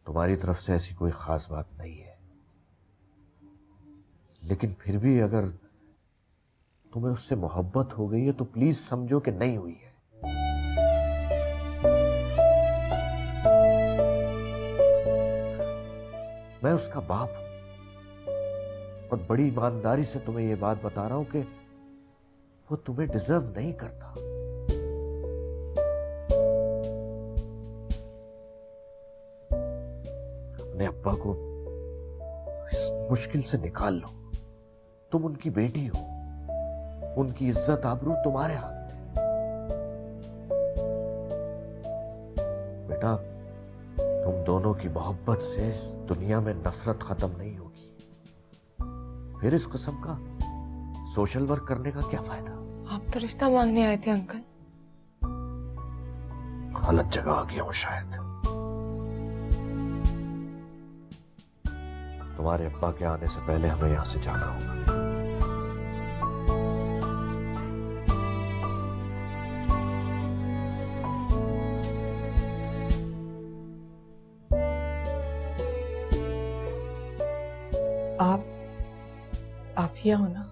तुम्हारी तरफ से ऐसी कोई खास बात नहीं है, लेकिन फिर भी अगर तुम्हें उससे मोहब्बत हो गई है तो प्लीज समझो कि नहीं हुई है। मैं उसका बाप हूं और बड़ी ईमानदारी से तुम्हें यह बात बता रहा हूं कि वो तुम्हें डिजर्व नहीं करता। अपने अब्बा को इस मुश्किल से निकाल लो। तुम उनकी बेटी हो, उनकी इज्जत आबरू तुम्हारे हाथ में है। बेटा, तुम दोनों की मोहब्बत से इस दुनिया में नफरत खत्म नहीं होगी। फिर इस किस्म का सोशल वर्क करने का क्या फायदा? आप तो रिश्ता मांगने आए थे अंकल। गलत जगह आ गया हूं शायद। तुम्हारे अब्बा के आने से पहले हमें यहां से जाना होगा। आप आफिया हो ना?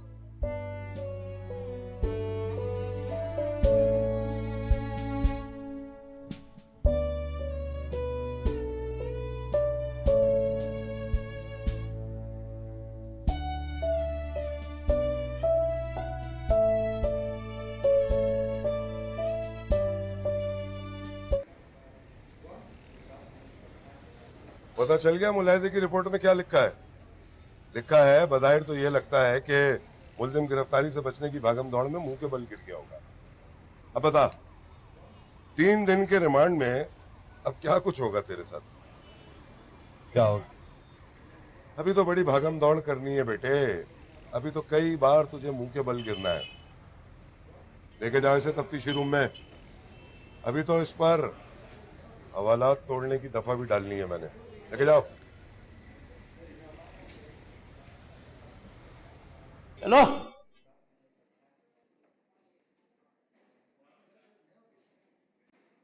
पता चल गया मुलाहिजे की रिपोर्ट में क्या लिखा है? लिखा है बज़ाहिर तो ये लगता है कि मुल्जिम गिरफ्तारी से बचने की भागम दौड़ में मुंह के बल गिर गया होगा। अब बता, 3 दिन के रिमांड में अब क्या कुछ होगा तेरे साथ? क्या होगा? अभी तो बड़ी भागम दौड़ करनी है बेटे। अभी तो कई बार तुझे मुंह के बल गिरना है। लेके जाओ इसे तफ्तीशी रूम में। अभी तो इस पर हवालात तोड़ने की दफा भी डालनी है मैंने। लेके जाओ। चलो।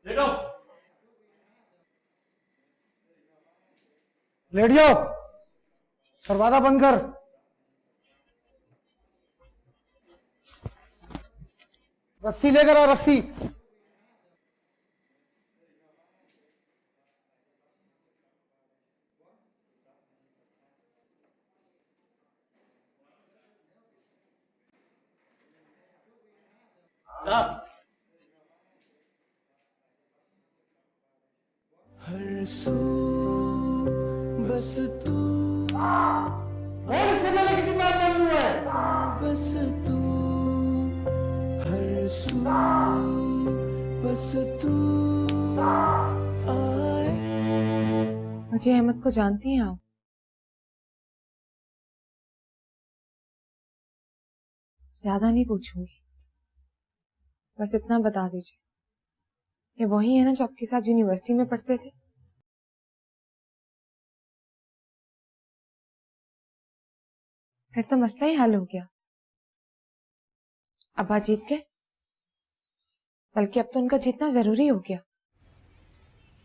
लेटो। लेट जाओ। दरवाजा बंद कर। रस्सी लेकर आओ, रस्सी। हर सू बस तू, और इससे पहले कितनी बार बंद हुआ है? बस तू, हर सू बस तू आए। मुझे अहमद को जानती हैं आप? ज्यादा नहीं पूछूंगी, बस इतना बता दीजिए, ये वही है ना जो आपके साथ यूनिवर्सिटी में पढ़ते थे? फिर तो मसला ही हल हो गया। अब्बा जीत गए, बल्कि अब तो उनका जीतना जरूरी हो गया।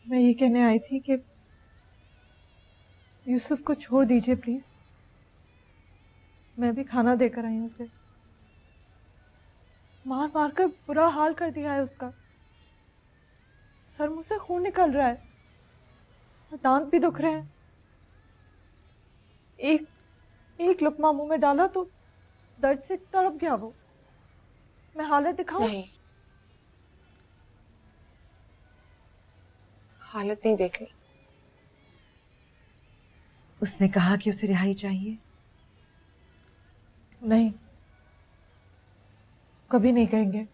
मैं ये कहने आई थी कि यूसुफ को छोड़ दीजिए प्लीज। मैं भी खाना देकर आई हूँ उसे। मार मार कर बुरा हाल कर दिया है उसका। सर मुंह से खून निकल रहा है और दांत भी दुख रहे हैं। एक लुकमा मुंह में डाला तो दर्द से तड़प गया वो। मैं हालत दिखाऊं? नहीं, हालत नहीं देखनी। उसने कहा कि उसे रिहाई चाहिए। नहीं, कभी नहीं कहेंगे।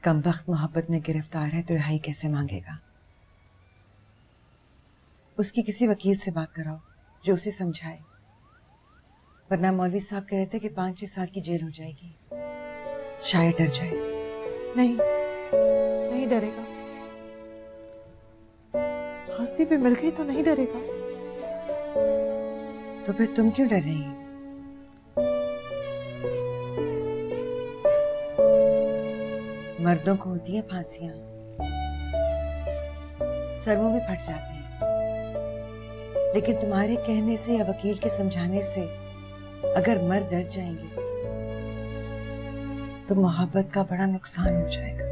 कमबख्त मोहब्बत में गिरफ्तार है तो रिहाई कैसे मांगेगा? उसकी किसी वकील से बात कराओ जो उसे समझाए, वरना मौलवी साहब कह रहे थे कि 5-6 साल की जेल हो जाएगी। शायद डर जाए। नहीं, नहीं डरेगा। फांसी भी मिल गई तो नहीं डरेगा। तो फिर तुम क्यों डर रही हो? मर्दों को होती है फांसियां, सर मुंह भी फट जाते हैं, लेकिन तुम्हारे कहने से या वकील के समझाने से अगर मर डर जाएंगे तो मोहब्बत का बड़ा नुकसान हो जाएगा।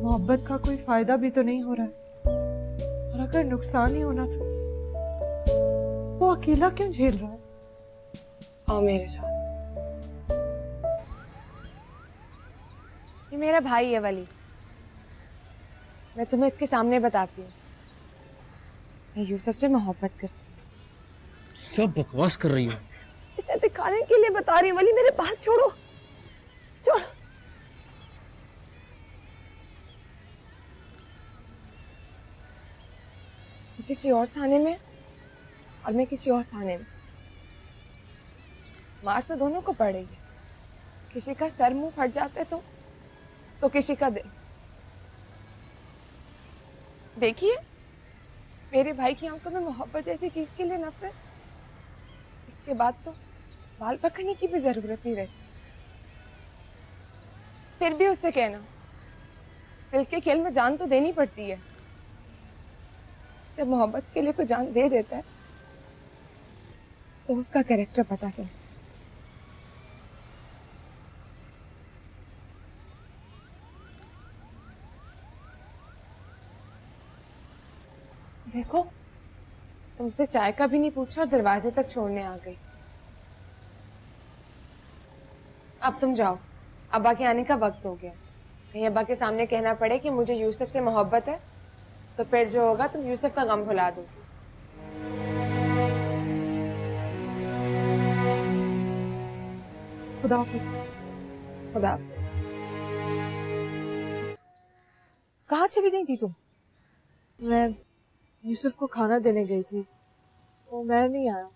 मोहब्बत का कोई फायदा भी तो नहीं हो रहा है, और अगर नुकसान ही होना था वो अकेला क्यों झेल रहा है? आओ मेरे साथ। ये मेरा भाई है वली। मैं तुम्हें इसके सामने बताती हूँ, मैं यूसुफ से मोहब्बत करती हूँ। क्या बकवास कर रही हो? इसे दिखाने के लिए बता रही हूँ वली, मेरे बात छोड़ो, छोड़ो। किसी और थाने में और मैं किसी और थाने में। मार तो दोनों को पड़ेगी, किसी का सर मुंह फट जाते तो किसी का दिल। देखिए, मेरे भाई की आंखों में मोहब्बत जैसी चीज के लिए नफरत, इसके बाद तो बाल पकड़ने की भी जरूरत नहीं रहती। फिर भी उससे कहना, दिल के खेल में जान तो देनी पड़ती है। जब मोहब्बत के लिए कोई जान दे देता है तो उसका कैरेक्टर पता चलता है। देखो, तुमसे चाय का भी नहीं पूछा और दरवाजे तक छोड़ने आ गई। अब तुम जाओ, अब्बा के आने का वक्त हो गया। कहीं अब्बा के सामने कहना पड़े कि मुझे यूसुफ से मोहब्बत है, तो फिर जो होगा तुम यूसुफ का गम भुला दो। खुदा हाफिज। खुदा हाफिज। कहाँ चली गई थी तुम? मैं यूसुफ को खाना देने गई थी, वो मैं नहीं आया।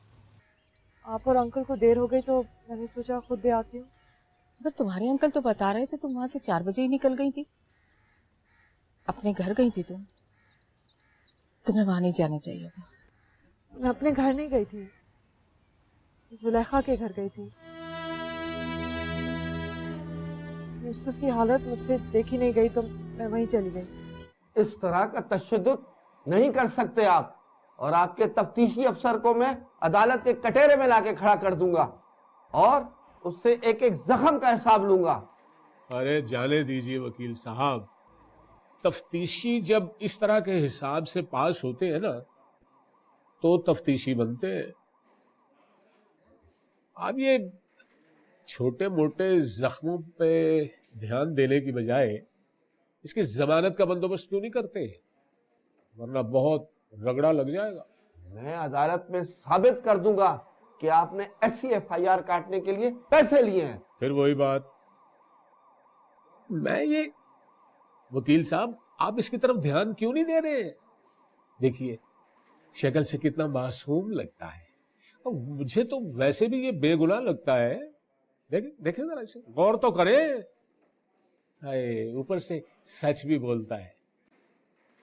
आप और अंकल को देर हो गई तो मैंने सोचा खुद दे आती हूँ। पर तुम्हारे अंकल तो बता रहे थे तुम वहां से 4 बजे ही निकल गई थी, अपने घर गई थी तुम। तुम्हें वहां नहीं जाना चाहिए था। मैं अपने घर नहीं गई थी, जुलेखा के घर गई थी। यूसुफ की हालत मुझसे देखी नहीं गई तो मैं वहीं चली गई। इस तरह का तशद्दुद नहीं कर सकते आप, और आपके तफ्तीशी अफसर को मैं अदालत के कटहरे में लाके खड़ा कर दूंगा और उससे एक एक जख्म का हिसाब लूंगा। अरे जाने दीजिए वकील साहब, तफ्तीशी जब इस तरह के हिसाब से पास होते हैं ना तो तफ्तीशी बनते हैं। आप ये छोटे मोटे जख्मों पे ध्यान देने की बजाय इसकी जमानत का बंदोबस्त क्यों नहीं करते, वरना बहुत रगड़ा लग जाएगा। मैं अदालत में साबित कर दूंगा कि आपने ऐसी FIR काटने के लिए पैसे लिए हैं। फिर वही बात, मैं ये वकील साहब आप इसकी तरफ ध्यान क्यों नहीं दे रहे? देखिए शक्ल से कितना मासूम लगता है, और मुझे तो वैसे भी ये बेगुनाह लगता है। देखें देखें जरा इसे, गौर तो करें। हाय, ऊपर से सच भी बोलता है।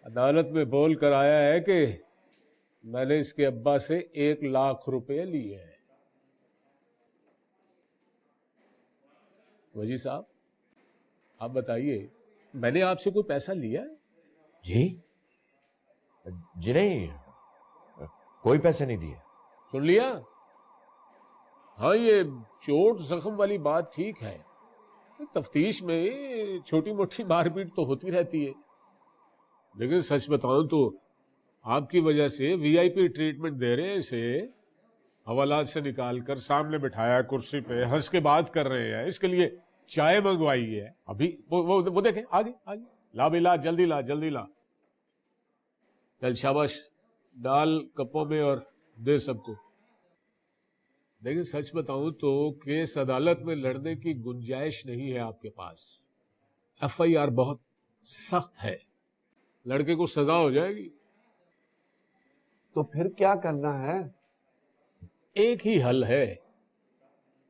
अदालत में बोल कर आया है कि मैंने इसके अब्बा से 1 लाख रुपए लिए हैं। वजी साहब आप बताइए, मैंने आपसे कोई पैसा लिया है? जी नहीं, कोई पैसे नहीं दिए। सुन लिया? हाँ, ये चोट जख्म वाली बात ठीक है, तफ्तीश में छोटी मोटी मारपीट तो होती रहती है, लेकिन सच बताऊं तो आपकी वजह से VIP ट्रीटमेंट दे रहे हैं इसे, हवालात से निकालकर सामने बिठाया कुर्सी पे, हंस के बात कर रहे हैं, इसके लिए चाय मंगवाई है। अभी वो देखें, आगे आगे ला बिला, जल्दी ला जल्दी ला। चल शाबाश, डाल कपों में और दे सबको। लेकिन सच बताऊं तो केस अदालत में लड़ने की गुंजाइश नहीं है आपके पास। FIR बहुत सख्त है, लड़के को सजा हो जाएगी। तो फिर क्या करना है? एक ही हल है,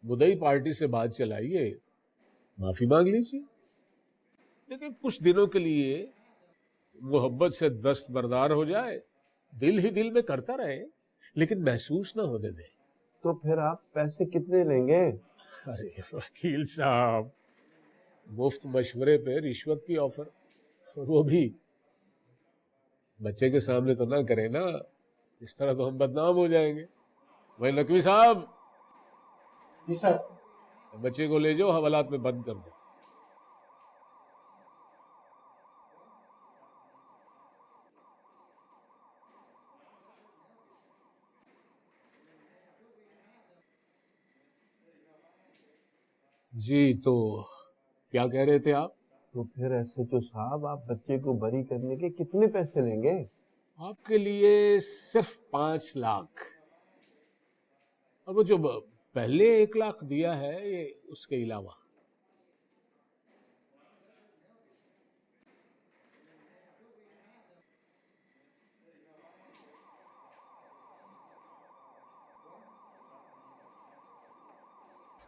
मुदई पार्टी से बात चलाइए, माफी मांग लीजिए। लेकिन कुछ दिनों के लिए मोहब्बत से दस्तबरदार हो जाए, दिल ही दिल में करता रहे, लेकिन महसूस ना होने दे। तो फिर आप पैसे कितने लेंगे? अरे वकील साहब, मुफ्त मशवरे पे रिश्वत की ऑफर और वो भी बच्चे के सामने तो ना करें ना, इस तरह तो हम बदनाम हो जाएंगे। वही नकवी साहब, जी सर। बच्चे को ले जाओ, हवालात में बंद कर दो। जी, तो क्या कह रहे थे आप? तो फिर एसएचओ साहब, आप बच्चे को बरी करने के कितने पैसे लेंगे? आपके लिए सिर्फ 5 लाख, और वो जो पहले 1 लाख दिया है ये उसके अलावा।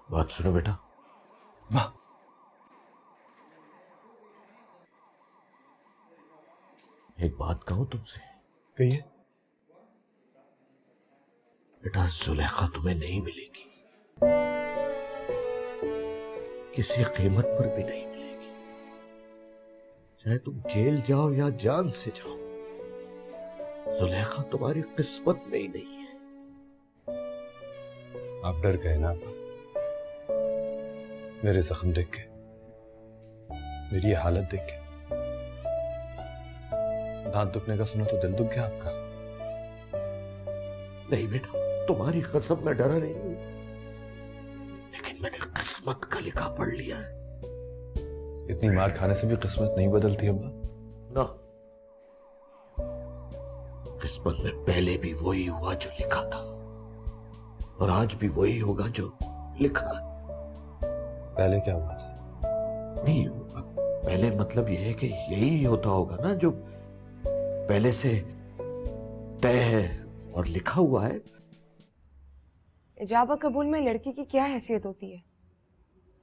बात सुनो बेटा। वाह, एक बात कहूं तुमसे? कहिए। बेटा, जुलेखा तुम्हें नहीं मिलेगी, किसी कीमत पर भी नहीं मिलेगी। चाहे तुम जेल जाओ या जान से जाओ, जुलेखा तुम्हारी किस्मत में ही नहीं है। आप डर गए ना अब्बा, मेरे जख्म देख के, मेरी ये हालत देख के। दांत दुखने का सुना तो दिल दुख गया आपका? नहीं बेटा, तुम्हारी कसम में डरा नहीं हूं, लेकिन मैंने किस्मत का लिखा पढ़ लिया है। इतनी मार खाने से भी किस्मत नहीं बदलती अब्बा? ना, किस्मत में पहले भी वही हुआ जो लिखा था, और आज भी वही होगा जो लिखा है। पहले क्या हुआ था? नहीं, पहले मतलब यह है कि यही होता होगा ना जो पहले से तय है और लिखा हुआ है। इजाबा कबूल में लड़की की क्या हैसियत होती है?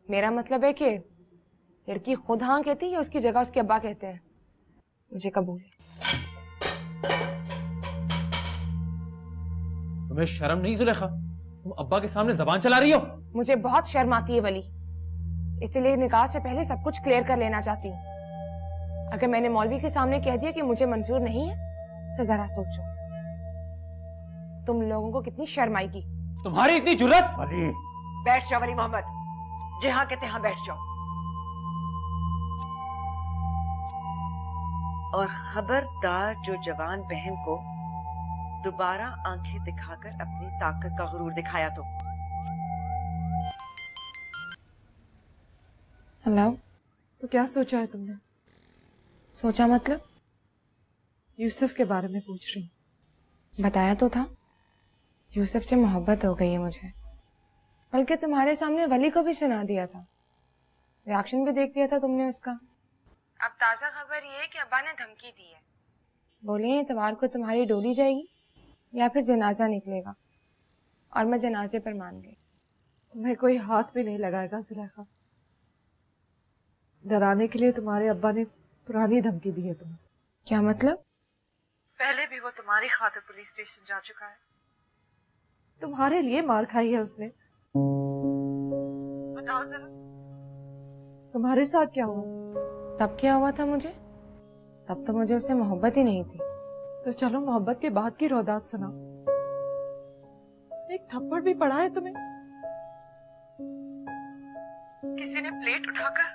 मेरा मतलब है कि लड़की खुद हाँ कहती है या उसकी जगह उसके अब्बा कहते हैं? मुझे कबूल है। तुम्हें शर्म नहीं जुलेखा? तुम अब्बा के सामने जबान चला रही हो? मुझे बहुत शर्म आती है वली, इसलिए निकाह से पहले सब कुछ क्लियर कर लेना चाहती हूँ। अगर मैंने मौलवी के सामने कह दिया कि मुझे मंजूर नहीं है, तो जरा सोचो तुम लोगों को कितनी शर्म आएगी। तुम्हारी इतनी जुर्रत? बैठ जाओ वली मोहम्मद, जहां कहते हैं बैठ जाओ। और खबरदार जो जवान बहन को दोबारा आंखें दिखाकर अपनी ताकत का गुरूर दिखाया तो। हेलो। तो क्या सोचा है तुमने? सोचा मतलब? यूसुफ के बारे में पूछ रही। बताया तो था, यूसुफ से मोहब्बत हो गई है मुझे, बल्कि तुम्हारे सामने वली को भी सुना दिया था, रिएक्शन भी देख लिया था तुमने उसका। अब ताज़ा खबर ये है कि अब्बा ने धमकी दी है, बोले इतवार को तुम्हारी डोली जाएगी या फिर जनाजा निकलेगा, और मैं जनाजे पर मान गई। तुम्हें कोई हाथ भी नहीं लगाएगा जुलेखा। डराने के लिए तुम्हारे अब्बा ने पुरानी धमकी दी है तुम्हें। क्या मतलब? पहले भी वो तुम्हारी खातिर पुलिस स्टेशन जा चुका है, तुम्हारे लिए मार खाई है उसने। बताओ जरा, तुम्हारे साथ क्या हुआ? तब क्या हुआ था मुझे? तब तो मुझे उससे मोहब्बत ही नहीं थी। तो चलो मोहब्बत के बाद की रौदात सुनाओ। एक थप्पड़ भी पड़ा है तुम्हें? किसी ने प्लेट उठाकर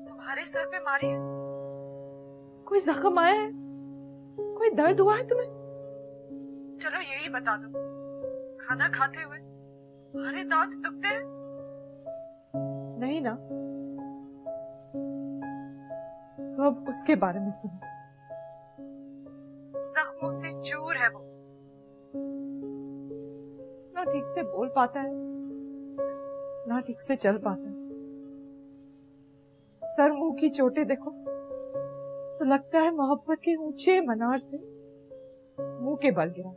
तुम्हारे सर पे मारी है? कोई जख्म आया है? कोई दर्द हुआ है तुम्हें? चलो यही बता दो, खाना खाते हुए तुम्हारे दांत दुखते हैं? नहीं ना? तो अब उसके बारे में सुनो। जख्मों से चूर है वो, ना ठीक से बोल पाता है ना ठीक से चल पाता है। सर मुंह की चोटें देखो तो लगता है मोहब्बत के ऊंचे मनार से मुंह के बल गिरा।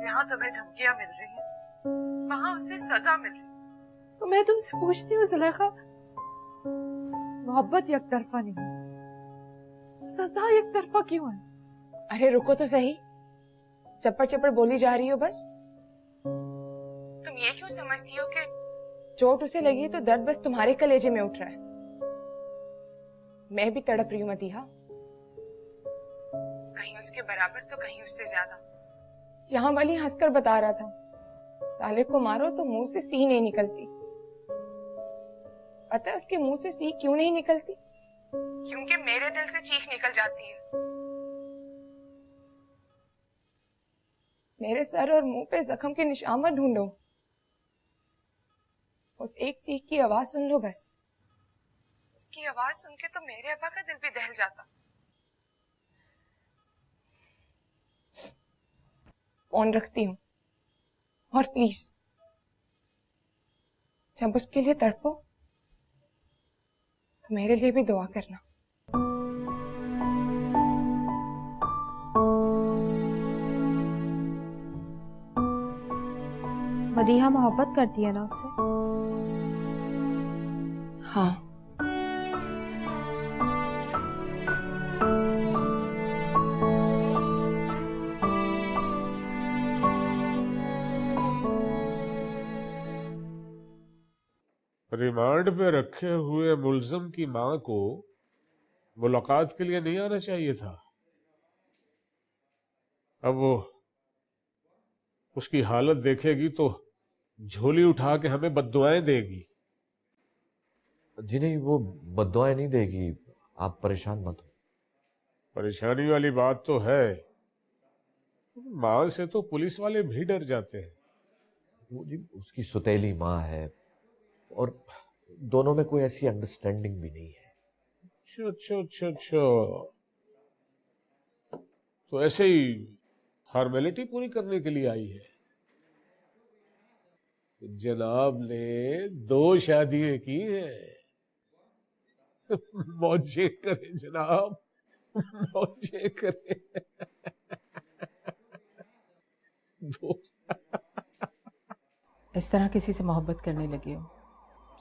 यहाँ तुम्हें धमकियां मिल रही हैं, वहां उसे सजा मिल रही है। तो मैं तुमसे पूछती हूँ जुलेखा, मोहब्बत एक तरफा नहीं है तो सजा एक तरफा क्यों है? अरे रुको तो सही, चप्पड़ चप्पड़ बोली जा रही हो बस। तुम ये क्यों समझती हो कि चोट उसे लगी तो दर्द बस तुम्हारे कलेजे में उठ रहा है? मैं भी तड़प रही हूँ मदीहा, कहीं उसके बराबर तो कहीं उससे ज्यादा। यहाँ वाली हंसकर बता रहा था, साले को मारो तो मुंह से सी नहीं निकलती। पता है उसके मुंह से सी क्यों नहीं निकलती? क्योंकि मेरे दिल से चीख निकल जाती है। मेरे सर और मुंह पे जख्म के निशान मत ढूंढो, उस एक चीख की आवाज सुन लो बस। उसकी आवाज सुन के तो मेरे अब्बा का दिल भी दहल जाता। फोन रखती हूँ, और प्लीज जब उसके लिए तड़पो तो मेरे लिए भी दुआ करना। मदीहा मोहब्बत करती है ना उससे? हाँ। रिमांड पे रखे हुए मुलजिम की मां को मुलाकात के लिए नहीं आना चाहिए था। अब वो उसकी हालत देखेगी तो झोली उठा के हमें बद्दुआएं देगी। जी नहीं, वो बद्दुआएं नहीं देगी, आप परेशान मत हो। परेशानी वाली बात तो है, मां से तो पुलिस वाले भी डर जाते हैं। वो जी उसकी सुतेली माँ है और दोनों में कोई ऐसी अंडरस्टैंडिंग भी नहीं है। अच्छा। तो ऐसे ही फॉर्मेलिटी पूरी करने के लिए आई है। जनाब ने 2 शादियां की हैं। मौजे करे जनाब, मौजे करे। 2। इस तरह किसी से मोहब्बत करने लगे हो,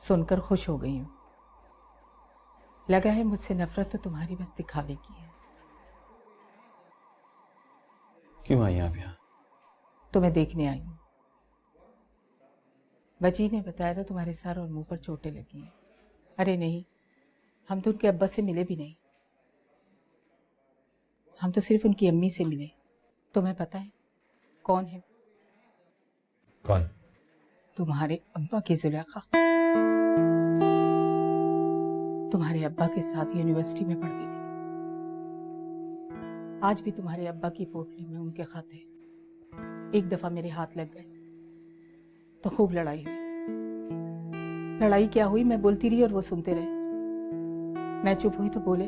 सुनकर खुश हो गई हूँ। लगा है मुझसे नफरत तो तुम्हारी बस दिखावे की है। क्यों आई आप यहाँ? तुम्हें देखने आई हूँ। वजी ने बताया था तुम्हारे सर और मुंह पर चोटें लगी हैं। अरे नहीं, हम तो उनके अब्बा से मिले भी नहीं, हम तो सिर्फ उनकी अम्मी से मिले। तुम्हें पता है कौन है? कौन? तुम्हारे अब्बा की जुलेखा। तुम्हारे अब्बा के साथ यूनिवर्सिटी में पढ़ती थी। आज भी तुम्हारे अब्बा की पोटली में उनके खत है। एक दफा मेरे हाथ लग गए तो खूब लड़ाई हुई। लड़ाई क्या हुई, मैं बोलती रही और वो सुनते रहे। मैं चुप हुई तो बोले,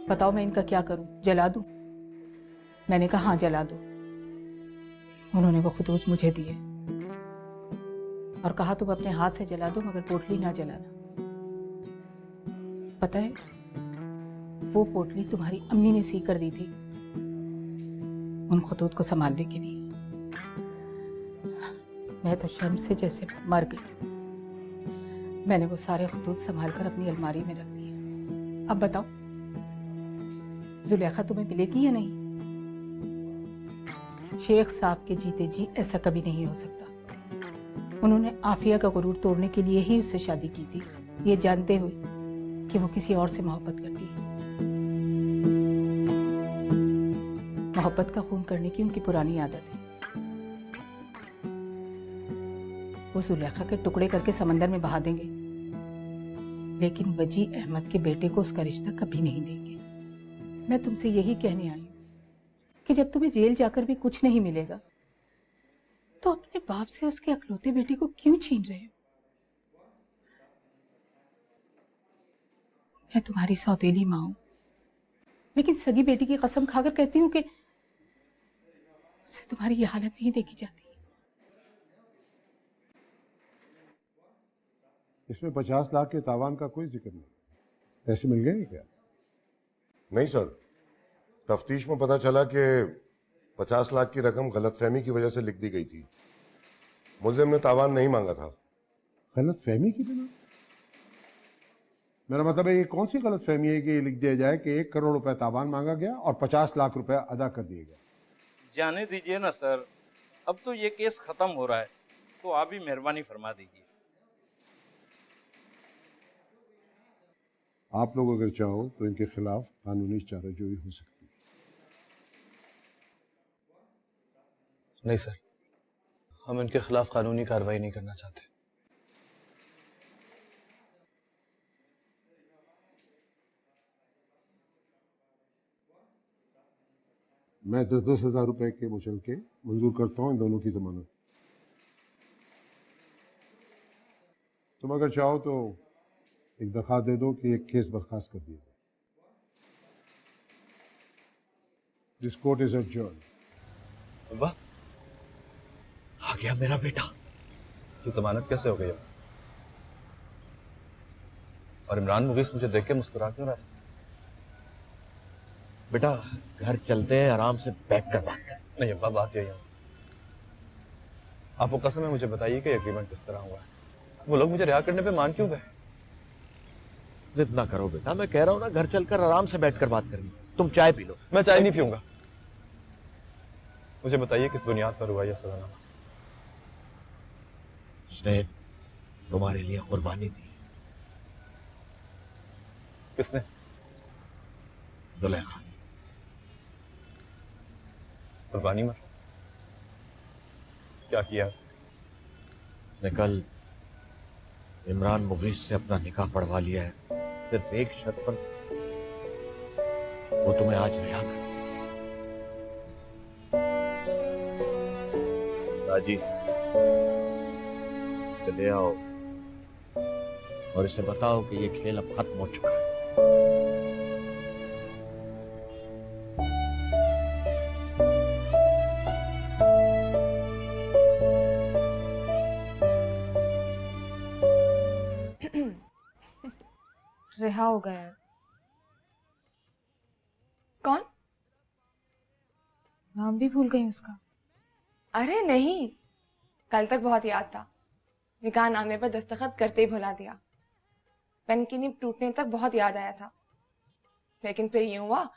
बताओ मैं इनका क्या करूं, जला दूं? मैंने कहा हाँ जला दो। उन्होंने वो खतूत मुझे दिए और कहा तुम अपने हाथ से जला दो मगर पोटली ना जलाना। पता है वो पोटली तुम्हारी अम्मी ने सी कर दी थी उन खतूत को संभालने के लिए। मैं तो शर्म से जैसे मर गई। मैंने वो सारे खतूत संभाल कर अपनी अलमारी में रख दिए। अब बताओ जुलेखा तुम्हें मिलेगी या नहीं? शेख साहब के जीते जी ऐसा कभी नहीं हो सकता। उन्होंने आफिया का गुरूर तोड़ने के लिए ही उससे शादी की थी, ये जानते हुए कि वो किसी और से मोहब्बत करती है। मोहब्बत का खून करने की उनकी पुरानी आदत है। वो जुलेखा के टुकड़े करके समंदर में बहा देंगे, लेकिन वजी अहमद के बेटे को उसका रिश्ता कभी नहीं देंगे। मैं तुमसे यही कहने आई हूं कि जब तुम्हें जेल जाकर भी कुछ नहीं मिलेगा तो अपने बाप से उसके अकलौते बेटे को क्यों छीन रहे हो? मैं तुम्हारी सौतेली मां हूं, लेकिन सगी बेटी की कसम खाकर कहती हूं कि उससे तुम्हारी ये हालत नहीं देखी जाती। इसमें 50 लाख के तावान का कोई जिक्र नहीं। पैसे मिल गए क्या? नहीं सर, तफ्तीश में पता चला कि 50 लाख की रकम गलतफहमी की वजह से लिख दी गई थी। मुलजिम ने तावान नहीं मांगा था। गलतफहमी की बिना? मेरा मतलब है ये कौन सी गलतफहमी है कि ये लिख दिया जाए कि 1 करोड़ रुपए तावान मांगा गया और 50 लाख रुपए अदा कर दिए गए? जाने दीजिए ना सर, अब तो ये केस खत्म हो रहा है, तो आप ही मेहरबानी फरमा दीजिए। आप लोग अगर चाहो तो इनके खिलाफ कानूनी चाराजोई हो सकती है। नहीं सर, हम इनके खिलाफ कानूनी कार्रवाई नहीं करना चाहते। मैं 10-10 हजार रुपए के मुचल के मंजूर करता हूं इन दोनों की जमानत। तुम अगर चाहो तो एक दरखास्त दे दो कि एक केस बर्खास्त कर दिया जाए। This court is adjourned. वाह, आ गया मेरा बेटा। ये जमानत कैसे हो गई? और इमरान मुगीस मुझे देख के मुस्कुरा क्यों रहा है? बेटा घर चलते हैं, आराम से बैठ कर बात कर। नहीं अब्बा, बात यही है। आपको कसम है मुझे बताइए कि एग्रीमेंट किस तरह हुआ है। वो लोग मुझे रिहा करने पे मान क्यों गए? जिद ना करो बेटा, मैं कह रहा हूं ना, घर चलकर आराम से बैठकर बात करनी। तुम चाय पी लो। मैं चाय नहीं पीऊंगा। मुझे बताइए किस बुनियाद पर हुआ यह सलानामा? उसने तुम्हारे लिए कुर्बानी दी। किसने? जुलेखा। कुर्बानी मत। क्या किया उसने? कल इमरान मुगीस से अपना निकाह पढ़वा लिया है, सिर्फ एक शर्त पर। वो तुम्हें आज रिहा कर। दादी इसे ले आओ और इसे बताओ कि ये खेल अब खत्म हो चुका है। रिहा हो गया है। कौन? नाम भी भूल गई उसका। अरे नहीं, कल तक बहुत याद था। निकाह नामे पर दस्तखत करते ही भुला दिया। पेन की नींब टूटने तक बहुत याद आया था, लेकिन फिर यूं हुआ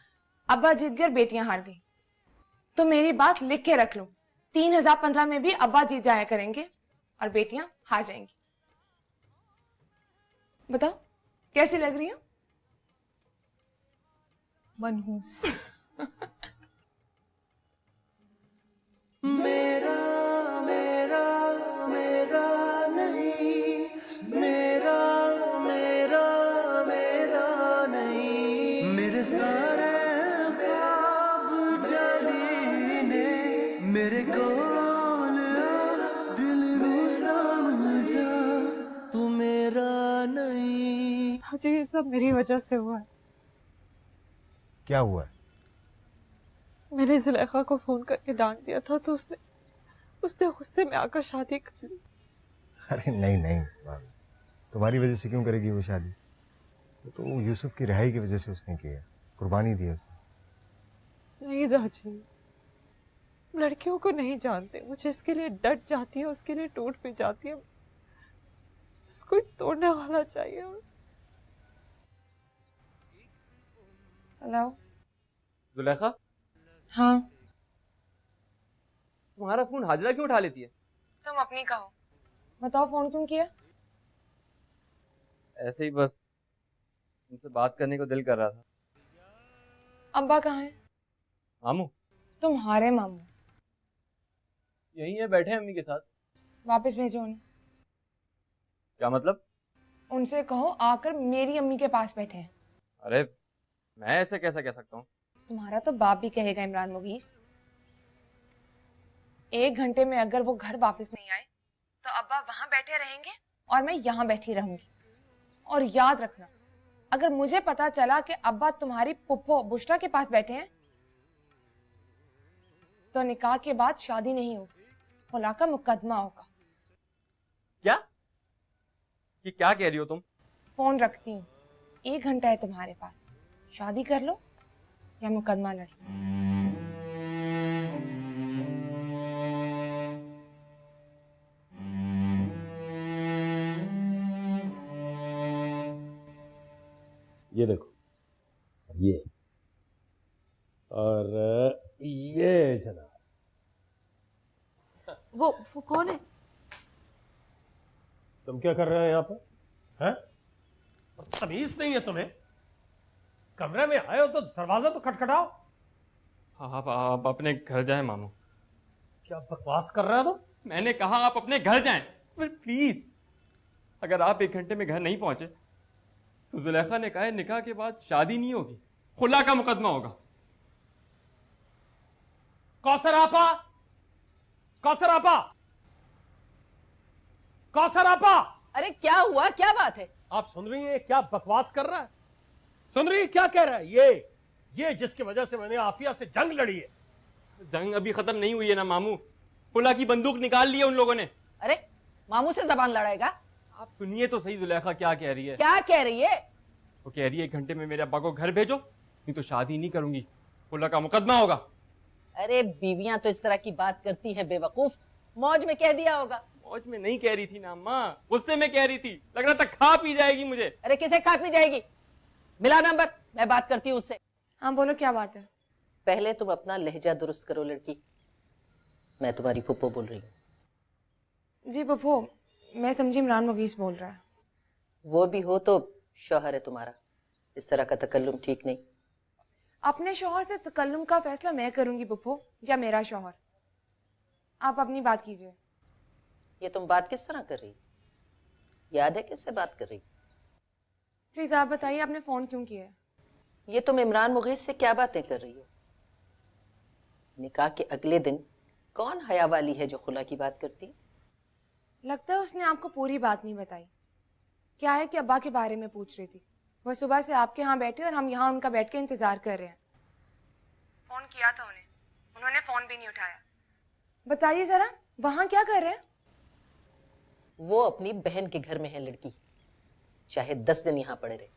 अब्बा जीत गए और बेटियां हार गई। तो मेरी बात लिख के रख लो, 3015 में भी अब्बा जीत जाया करेंगे और बेटियां हार जाएंगी। बताओ कैसी लग रही हो? मनहूस। मेरा मेरा मेरा नहीं, मेरा मेरा मेरा नहीं, मेरे सारे ख्वाब जलीने मेरे कोल दिल नू समझा, तू मेरा नहीं। जी ये सब मेरी वजह से हुआ है। क्या हुआ है? मैंने जुलेखा को फोन करके डांट दिया था तो उसने गुस्से में आकर शादी कर ली। अरे नहीं नहीं, तुम्हारी वजह से क्यों करेगी वो शादी? तो यूसुफ की रिहाई की वजह से उसने किया, कुर्बानी दी उसने। नहीं दादी, लड़कियों को नहीं जानते, मुझे इसके लिए डट जाती है, उसके लिए टूट भी जाती है। बस कोई तोड़ने वाला चाहिए। हेलो जुलेखा, हाँ, तुम्हारा फोन हाजिरा क्यों उठा लेती है? तुम अपनी कहो। बताओ फोन क्यों किया? ऐसे ही बस तुमसे बात करने को दिल कर रहा था। अब्बा कहाँ है? मामू? तुम्हारे मामू यही है, बैठे हैं अम्मी के साथ। वापस भेजो उन्हें। क्या मतलब? उनसे कहो आकर मेरी अम्मी के पास बैठे हैं। अरे मैं ऐसे कैसा कह सकता हूँ? तुम्हारा तो बाप भी कहेगा इमरान मुगीस। 1 घंटे में अगर वो घर वापस नहीं आए तो अब्बा वहां बैठे रहेंगे और मैं यहाँ बैठी रहूंगी। और याद रखना, अगर मुझे पता चला कि अब्बा तुम्हारी पुप्पो बुशरा के पास बैठे हैं तो निकाह के बाद शादी नहीं होगी, खुला का मुकदमा होगा। क्या? ये क्या कह रही हो तुम? फोन रखती हूँ, 1 घंटा है तुम्हारे पास, शादी कर लो या मुकदमा लड़ लो। ये देखो, ये और ये जनाब। वो कौन है? तुम क्या कर रहे हो यहाँ पर? हैं? तमीज नहीं है तुम्हें? कमरे में आए हो तो दरवाजा तो खटखटाओ। आप अपने घर जाएं मामू। क्या बकवास कर रहे हो तुम? मैंने कहा आप अपने घर जाएं। पर प्लीज, अगर आप 1 घंटे में घर नहीं पहुंचे तो जुलेखा ने कहा है निकाह के बाद शादी नहीं होगी, खुला का मुकदमा होगा। कौसर आपा, कौसर आपा, कौसर आपा! अरे क्या हुआ, क्या बात है? आप सुन रही हैं क्या बकवास कर रहा है? सुन रही है क्या कह रहा है? ये जिसकी वजह से मैंने आफिया से जंग लड़ी है। जंग अभी खत्म नहीं हुई है ना मामू, खुला की बंदूक निकाल ली है उन लोगों ने। अरे मामू से जबान लड़ाएगा? आप सुनिए तो सही जुलेखा क्या कह रही है। क्या कह रही है? वो कह रही है 1 घंटे में मेरे अब्बा को घर भेजो, नहीं तो शादी नहीं करूंगी, खुला का मुकदमा होगा। अरे बीवियां तो इस तरह की बात करती हैं बेवकूफ, मौज में कह दिया होगा। मौज में नहीं कह रही थी ना अम्मा, गुस्से में कह रही थी। लग रहा था खा पी जाएगी मुझे। अरे किसे खा पी जाएगी? मिला नंबर, मैं बात करती हूँ उससे। हाँ बोलो क्या बात है? पहले तुम अपना लहजा दुरुस्त करो लड़की, मैं तुम्हारी फुप्पो बोल रही हूँ। जी फुप्पो, मैं समझी इमरान मुगीस बोल रहा है। वो भी हो तो शौहर है तुम्हारा, इस तरह का तकल्लुम ठीक नहीं। अपने शौहर से तकल्लुम का फैसला मैं करूंगी फुप्पो, या मेरा शौहर? आप अपनी बात कीजिए। ये तुम बात किस तरह कर रही? याद है किससे बात कर रही? प्लीज आप बताइए, आपने फोन क्यों किया? ये तुम इमरान मुगीस से क्या बातें कर रही हो? निकाह के अगले दिन कौन हया वाली है जो खुला की बात करती? लगता है उसने आपको पूरी बात नहीं बताई। क्या है कि अब्बा के बारे में पूछ रही थी। वो सुबह से आपके यहाँ बैठे और हम यहाँ उनका बैठ के इंतजार कर रहे हैं। फोन किया था उन्हें, उन्होंने फोन भी नहीं उठाया। बताइए जरा, वहाँ क्या कर रहे हैं? वो अपनी बहन के घर में है लड़की, चाहे 10 दिन यहाँ पड़े रहे।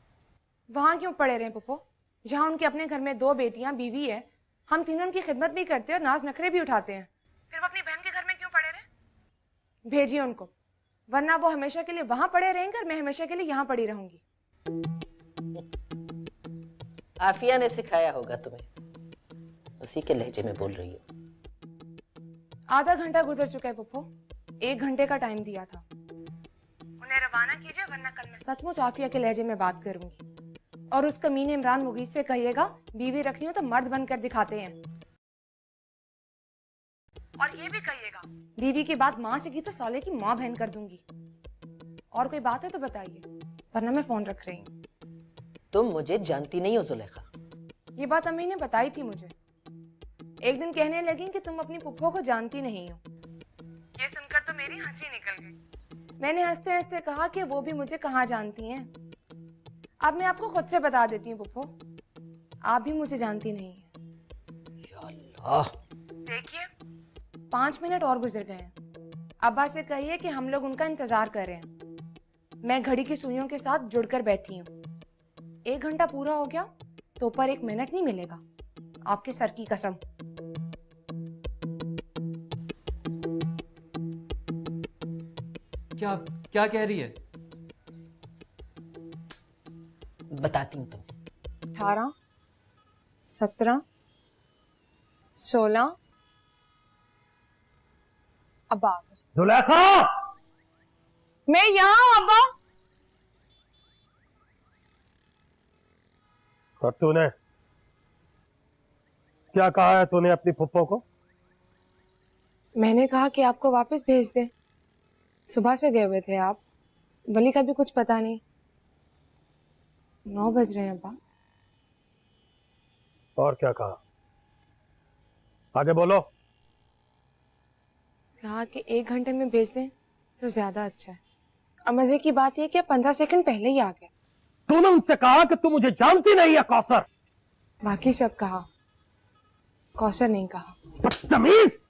वहाँ क्यों पड़े रहे पप्पो, जहाँ उनके अपने घर में 2 बेटियां, बीवी है, हम तीनों उनकी खिदमत भी करते हैं और नाज नखरे भी उठाते हैं। फिर वो अपनी बहन के घर में क्यों पड़े रहे? भेजिए उनको, वरना वो हमेशा के लिए वहां पड़े रहेंगे और मैं हमेशा के लिए यहाँ पड़ी रहूंगी। आफिया ने सिखाया होगा तुम्हें, उसी के लहजे में बोल रही हो। आधा घंटा गुजर चुका है पप्पो, 1 घंटे का टाइम दिया था। उन्हें रवाना कीजिए, वरना कल मैं सचमुच आफिया के लहजे में बात करूंगी। और उस कमीने इमरान मुगीस से कहिएगा, बीवी रखनी हो तो मर्द बनकर दिखाते हैं। और ये भी कहिएगा, बीवी की बात माँ से की तो साले की माँ बहन कर दूंगी। और कोई बात है तो बताइए, वरना मैं फोन रख रही हूँ। तुम मुझे जानती नहीं हो जुलेखा। ये बात अम्मी ने बताई थी मुझे। एक दिन कहने लगी कि तुम अपनी पुप्पो को जानती नहीं हो। ये सुनकर तो मेरी हंसी निकल गई। मैंने हंसते हंसते कहा कि वो भी मुझे कहाँ जानती हैं। अब मैं आपको खुद से बता देती हूँ पुप्पो, आप भी मुझे जानती नहीं है। देखिए 5 मिनट और गुजर गए हैं। अब्बा से कहिए कि हम लोग उनका इंतजार कर रहे हैं। मैं घड़ी की सुइयों के साथ जुड़कर बैठी हूँ। 1 घंटा पूरा हो गया तो ऊपर 1 मिनट नहीं मिलेगा, आपके सर की कसम। क्या कह रही है? बताती हूँ तुम्हें। 18, 17, 16। अब्बा जुलेखा, मैं यहाँ हूँ अब्बा। और तूने क्या कहा है तूने अपनी फुप्पो को? मैंने कहा कि आपको वापस भेज दे। सुबह से गए हुए थे आप, वली का भी कुछ पता नहीं। 9 बज रहे हैं अब्बा। और क्या कहा? आगे बोलो। कहा कि 1 घंटे में भेज दें तो ज्यादा अच्छा है। और मजे की बात यह कि 15 सेकंड पहले ही आ गए। तूने उनसे कहा कि तू मुझे जानती नहीं है कौसर। बाकी सब कहा, कौसर नहीं कहा। बदतमीज।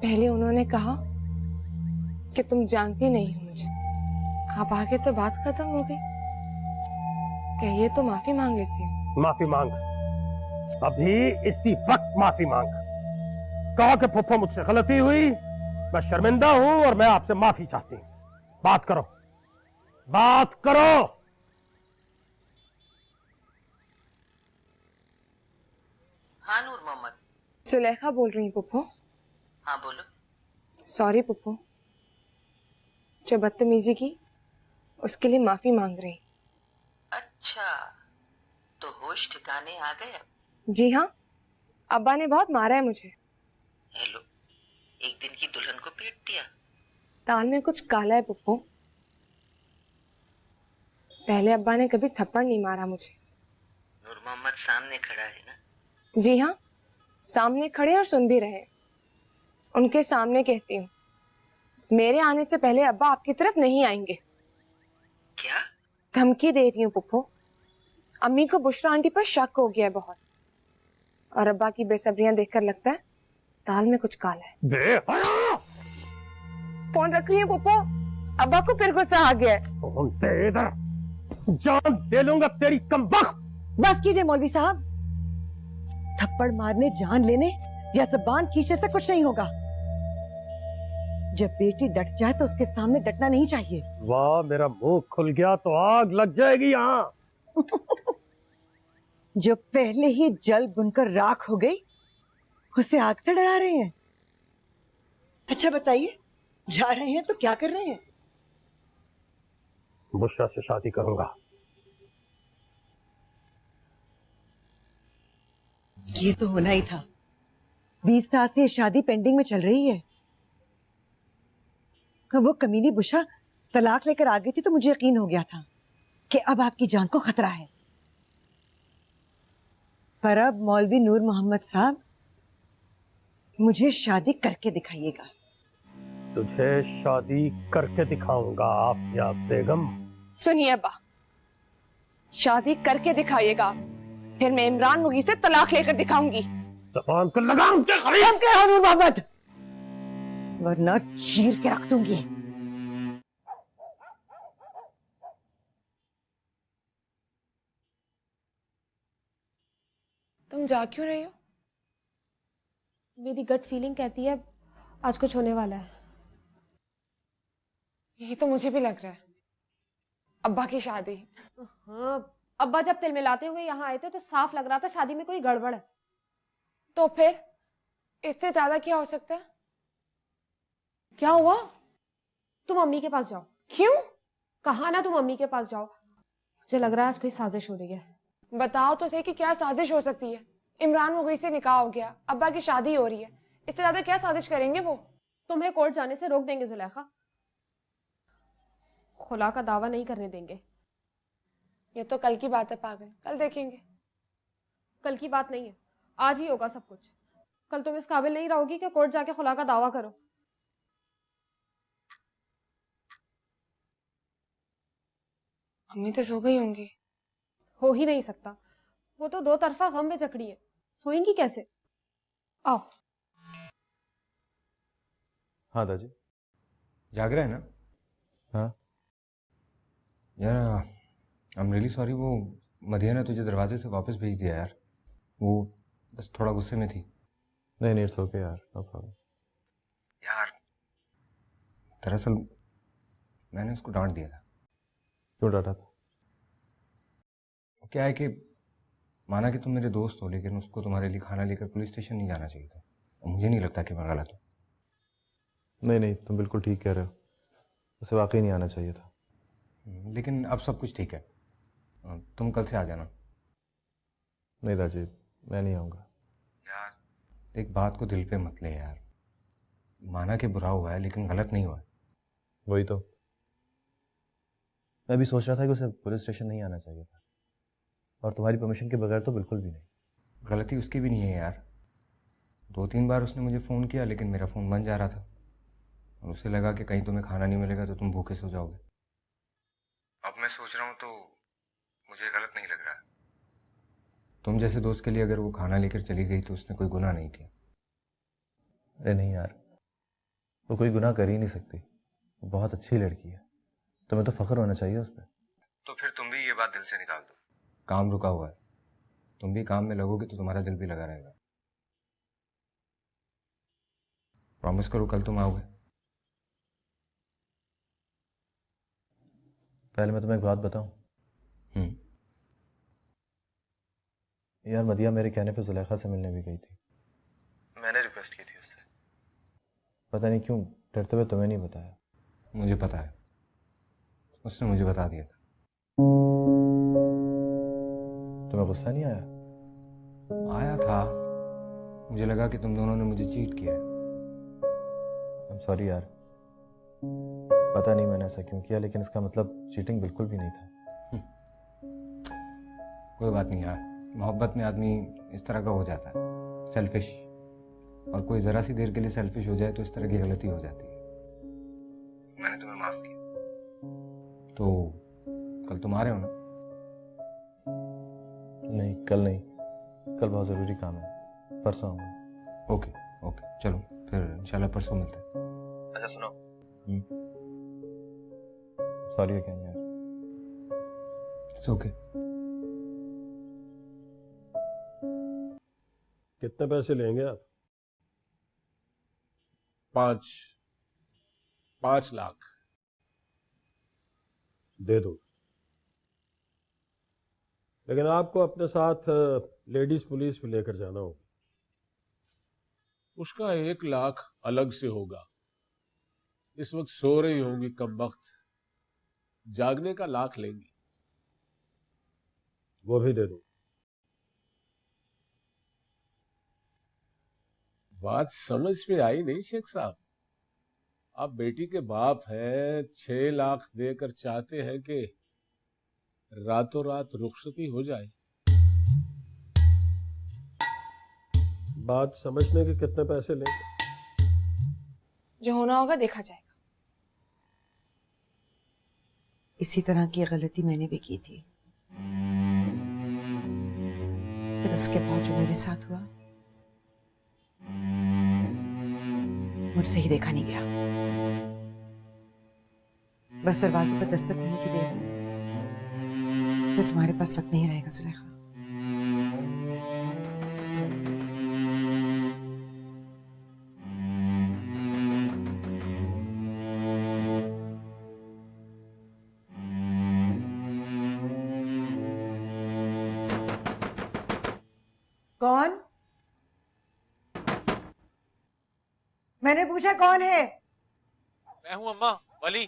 पहले उन्होंने कहा कि तुम जानती नहीं हो मुझे। आप आगे तो बात खत्म हो गई। कहिए तो माफी मांग लेती हूँ। माफी मांग, अभी इसी वक्त माफी मांग। कहा कि फुप्पो मुझसे गलती हुई, मैं शर्मिंदा हूं और मैं आपसे माफी चाहती हूं। बात करो, बात करो। हाँ नूर मोहम्मद। जुलेखा बोल रही पुप्पो। हाँ बोलो। सॉरी पुप्पो, जो बदतमीजी की उसके लिए माफी मांग रही। अच्छा, तो होश ठिकाने आ गए अब? जी हाँ, अब्बा ने बहुत मारा है मुझे। हेलो, एक दिन की दुल्हन को पीट दिया। दाल में कुछ काला है पुप्पो। पहले अब्बा ने कभी थप्पड़ नहीं मारा मुझे। नूर मोहम्मद सामने खड़ा है ना? जी हाँ, सामने खड़े और सुन भी रहे। उनके सामने कहती हूँ, मेरे आने से पहले अब्बा आपकी तरफ नहीं आएंगे। क्या? धमकी दे रही हूँ पुप्पो। अम्मी को बुशरा आंटी पर शक हो गया है बहुत, और अब्बा की बेसब्रियां देखकर लगता है दाल में कुछ काला है। फोन रख रही है पुप्पो, अब्बा को फिर गुस्सा आ गया है। फोन दे इधर, जान दे लूंगा तेरी कमबख्त। बस कीजिए मौलवी साहब, थप्पड़ मारने, जान लेने या जबान खींचने से कुछ नहीं होगा। जब बेटी डट जाए तो उसके सामने डटना नहीं चाहिए। वाह, मेरा मुंह खुल गया तो आग लग जाएगी यहाँ। जो पहले ही जल बुनकर राख हो गई, उसे आग से डरा रहे हैं। अच्छा बताइए, जा रहे हैं तो क्या कर रहे हैं? बुशरा से शादी करूंगा। ये तो होना ही था। 20 साल से ये शादी पेंडिंग में चल रही है। तो वो कमीनी बुशरा तलाक लेकर आ गई थी तो मुझे यकीन हो गया था कि अब आपकी जान को खतरा है। पर अब मौलवी नूर मोहम्मद साहब, मुझे शादी करके दिखाइएगा। तुझे शादी करके दिखाऊंगा आफिया बेगम। सुनिए अब्बा, शादी करके दिखाइएगा, फिर मैं इमरान मुगी से तलाक लेकर दिखाऊंगी। ज़बान को लगाम के खरीद। हम क्या नूर मोहम्मद, वरना चीर के रख दूंगी। तुम जा क्यों रही हो? मेरी गट फीलिंग कहती है आज कुछ होने वाला है। यही तो मुझे भी लग रहा है। अब्बा की शादी। हाँ, अब्बा जब तिल मिलाते हुए यहाँ आए थे तो साफ लग रहा था शादी में कोई गड़बड़ है। तो फिर इससे ज्यादा क्या हो सकता है? क्या हुआ? तुम अम्मी के पास जाओ। क्यों? कहा ना तुम अम्मी के पास जाओ। मुझे लग रहा है आज कोई साजिश हो रही है। बताओ तो सही कि क्या साजिश हो सकती है। इमरान मुगी से निकाह हो गया, अब्बा की शादी हो रही है, इससे ज्यादा क्या साजिश करेंगे वो? तुम्हें कोर्ट जाने से रोक देंगे जुलेखा, खुला का दावा नहीं करने देंगे। ये तो कल की बात है पागल, कल देखेंगे। कल की बात नहीं है, आज ही होगा सब कुछ। कल तुम इस काबिल नहीं रहोगी कि कोर्ट जाके खुला का दावा करो। अम्मी तो सो गई होंगी। हो ही नहीं सकता, वो तो दो तरफा गम में जकड़ी है, सोएंगी कैसे? आओ। हाँ दादी, जाग रहा है ना? हाँ यार, आई एम रियली सॉरी। वो मदिया ने तुझे दरवाजे से वापस भेज दिया यार। वो बस थोड़ा गुस्से में थी। नहीं नहीं, इट्स ओके यार, नो प्रॉब्लम। यार दरअसल मैंने उसको डांट दिया था। क्यों डांटा था? क्या है कि माना कि तुम मेरे दोस्त हो, लेकिन उसको तुम्हारे लिए खाना लेकर पुलिस स्टेशन नहीं जाना चाहिए था। और मुझे नहीं लगता कि मैं गलत हूँ। नहीं नहीं, तुम बिल्कुल ठीक कह रहे हो, उसे वाकई नहीं आना चाहिए था। लेकिन अब सब कुछ ठीक है, तुम कल से आ जाना। नहीं दादी, मैं नहीं आऊँगा। यार एक बात को दिल पे मत ले यार। माना कि बुरा हुआ है लेकिन गलत नहीं हुआ है। वही तो मैं भी सोच रहा था कि उसे पुलिस स्टेशन नहीं आना चाहिए था, और तुम्हारी परमिशन के बगैर तो बिल्कुल भी नहीं। गलती उसकी भी नहीं है यार। 2-3 बार उसने मुझे फ़ोन किया लेकिन मेरा फ़ोन बंद जा रहा था, और उसे लगा कि कहीं तुम्हें खाना नहीं मिलेगा तो तुम भूखे सो जाओगे। अब मैं सोच रहा हूँ तो मुझे गलत नहीं लग रहा। तुम जैसे दोस्त के लिए अगर वो खाना लेकर चली गई तो उसने कोई गुनाह नहीं किया। अरे नहीं यार, वो कोई गुनाह कर ही नहीं सकती। वो बहुत अच्छी लड़की है, तुम्हें तो फख्र होना चाहिए उस पर। तो फिर तुम भी ये बात दिल से निकाल दो। काम रुका हुआ है, तुम भी काम में लगोगे तो तुम्हारा दिल भी लगा रहेगा। प्रॉमिस करो कल तुम आओगे। पहले मैं तुम्हें एक बात बताऊं। यार मदिया मेरे कहने पे जुलेखा से मिलने भी गई थी। मैंने रिक्वेस्ट की थी उससे। पता नहीं क्यों डरते हुए तुम्हें नहीं बताया। मुझे पता है, उसने मुझे बता दिया था। तुम्हें गुस्सा नहीं आया? आया था, मुझे लगा कि तुम दोनों ने मुझे चीट किया है। आई एम सॉरी यार, पता नहीं मैंने ऐसा क्यों किया, लेकिन इसका मतलब चीटिंग बिल्कुल भी नहीं था। कोई बात नहीं यार, मोहब्बत में आदमी इस तरह का हो जाता है, सेल्फिश, और कोई ज़रा सी देर के लिए सेल्फिश हो जाए तो इस तरह की गलती हो जाती है। मैंने तुम्हें माफ़ किया, तो कल तुम आ रहे हो ना? नहीं, कल नहीं, कल बहुत ज़रूरी काम है, परसों आऊँगा। ओके ओके, चलो फिर इंशाल्लाह परसों मिलते हैं। अच्छा सुनो, सॉरी अगेन यार। It's okay. कितने पैसे लेंगे आप? 5 लाख दे दो, लेकिन आपको अपने साथ लेडीज पुलिस भी लेकर जाना होगा। उसका 1 लाख अलग से होगा। इस वक्त सो रही होंगी कमबख्त, जागने का लाख लेंगी। वो भी दे दो। बात समझ में आई नहीं शेख साहब। आप बेटी के बाप हैं, 6 लाख देकर चाहते हैं कि रातों रात रुखसती हो जाए। बात समझने के कितने पैसे लेंगे? जो होना होगा देखा जाएगा। इसी तरह की गलती मैंने भी की थी, फिर उसके बाद जो मेरे साथ हुआ मुझसे ही देखा नहीं गया। बस दरवाजे पर दस्तक होने की देर है, तो तुम्हारे पास वक्त नहीं रहेगा सुलेखा। कौन? मैंने पूछा कौन है? मैं हूं अम्मा, वली।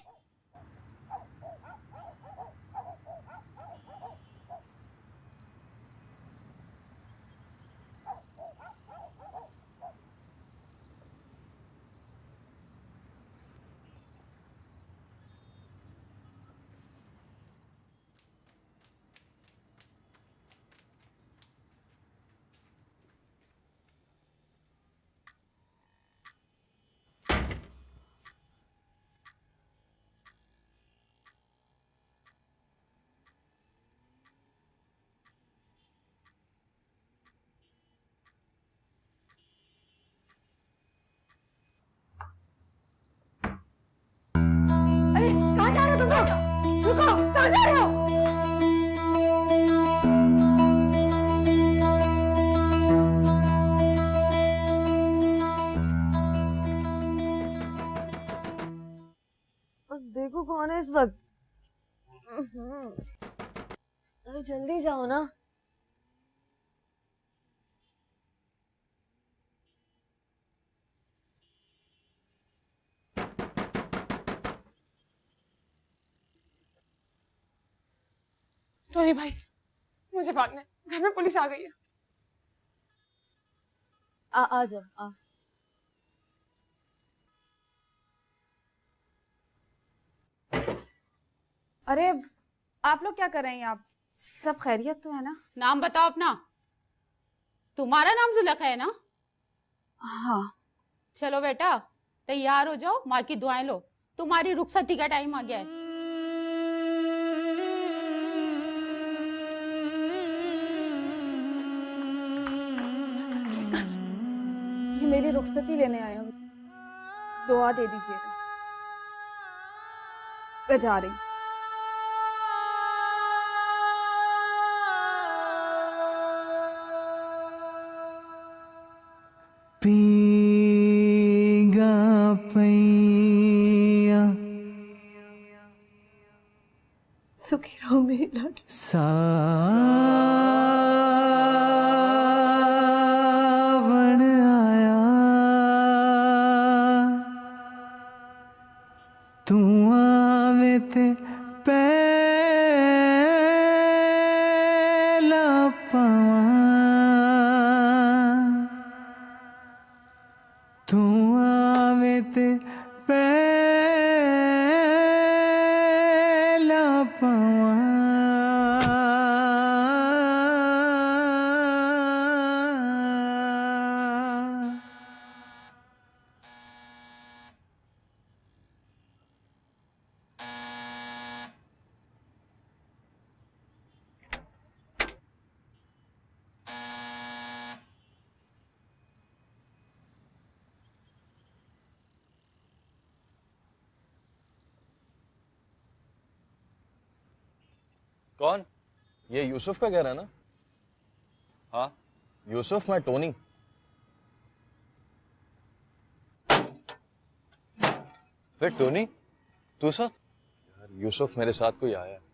कहाँ जा रहे हो तुम लोग? रुको, कहाँ जा रहे हो? देखो कौन है इस वक्त। अरे जल्दी जाओ ना। टोनी भाई, मुझे भागना है, घर में पुलिस आ गई है। आ जाओ आ। अरे आप लोग क्या कर रहे हैं आप? सब खैरियत तो है ना? नाम बताओ अपना। तुम्हारा नाम जुलेखा है ना? हाँ। चलो बेटा तैयार हो जाओ, माँ की दुआएं लो, तुम्हारी रुखसती का टाइम आ गया है। ये मेरी रुखसती लेने आए हो, दुआ दे दीजिएगा। मैं जा रही हूँ। पीगा पैया सुखी रहो मेरी लाडली। सावन आया, तू आवे ते पहला कौन? ये यूसुफ का घर है ना? हाँ यूसुफ, मैं टोनी। फिर टोनी तू सर? यार यूसुफ, मेरे साथ कोई आया है।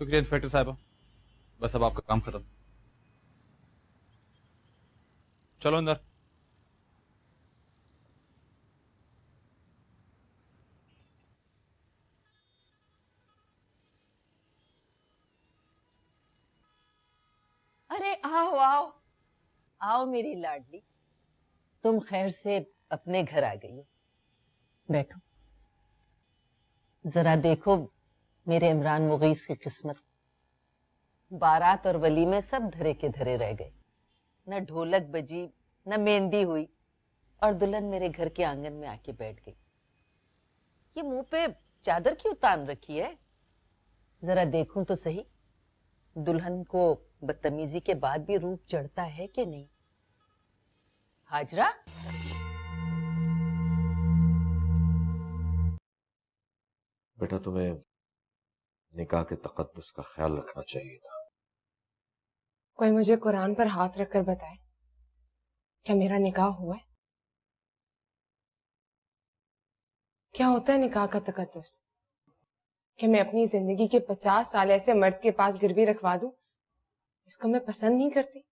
शुक्रिया इंस्पेक्टर साहब, बस अब आपका काम खत्म। चलो अंदर। अरे आओ आओ आओ मेरी लाडली, तुम खैर से अपने घर आ गई हो। बैठो, जरा देखो मेरे इमरान मुगीस की किस्मत। बारात और वलीमे सब धरे के धरे रह गए, न ढोलक बजी न मेहंदी हुई, और दुल्हन मेरे घर के आंगन में आके बैठ गई। ये मुंह पे चादर क्यों तान रखी है? जरा देखूं तो सही, दुल्हन को बदतमीजी के बाद भी रूप चढ़ता है कि नहीं? हाजरा, बेटा तुम्हें निकाह के तकद्दुस का ख्याल रखना चाहिए था। कोई मुझे कुरान पर हाथ रखकर बताए, क्या मेरा निकाह हुआ है? क्या होता है निकाह का तकद्दुस? कि मैं अपनी जिंदगी के 50 साल ऐसे मर्द के पास गिरवी रखवा दूं जिसको मैं पसंद नहीं करती,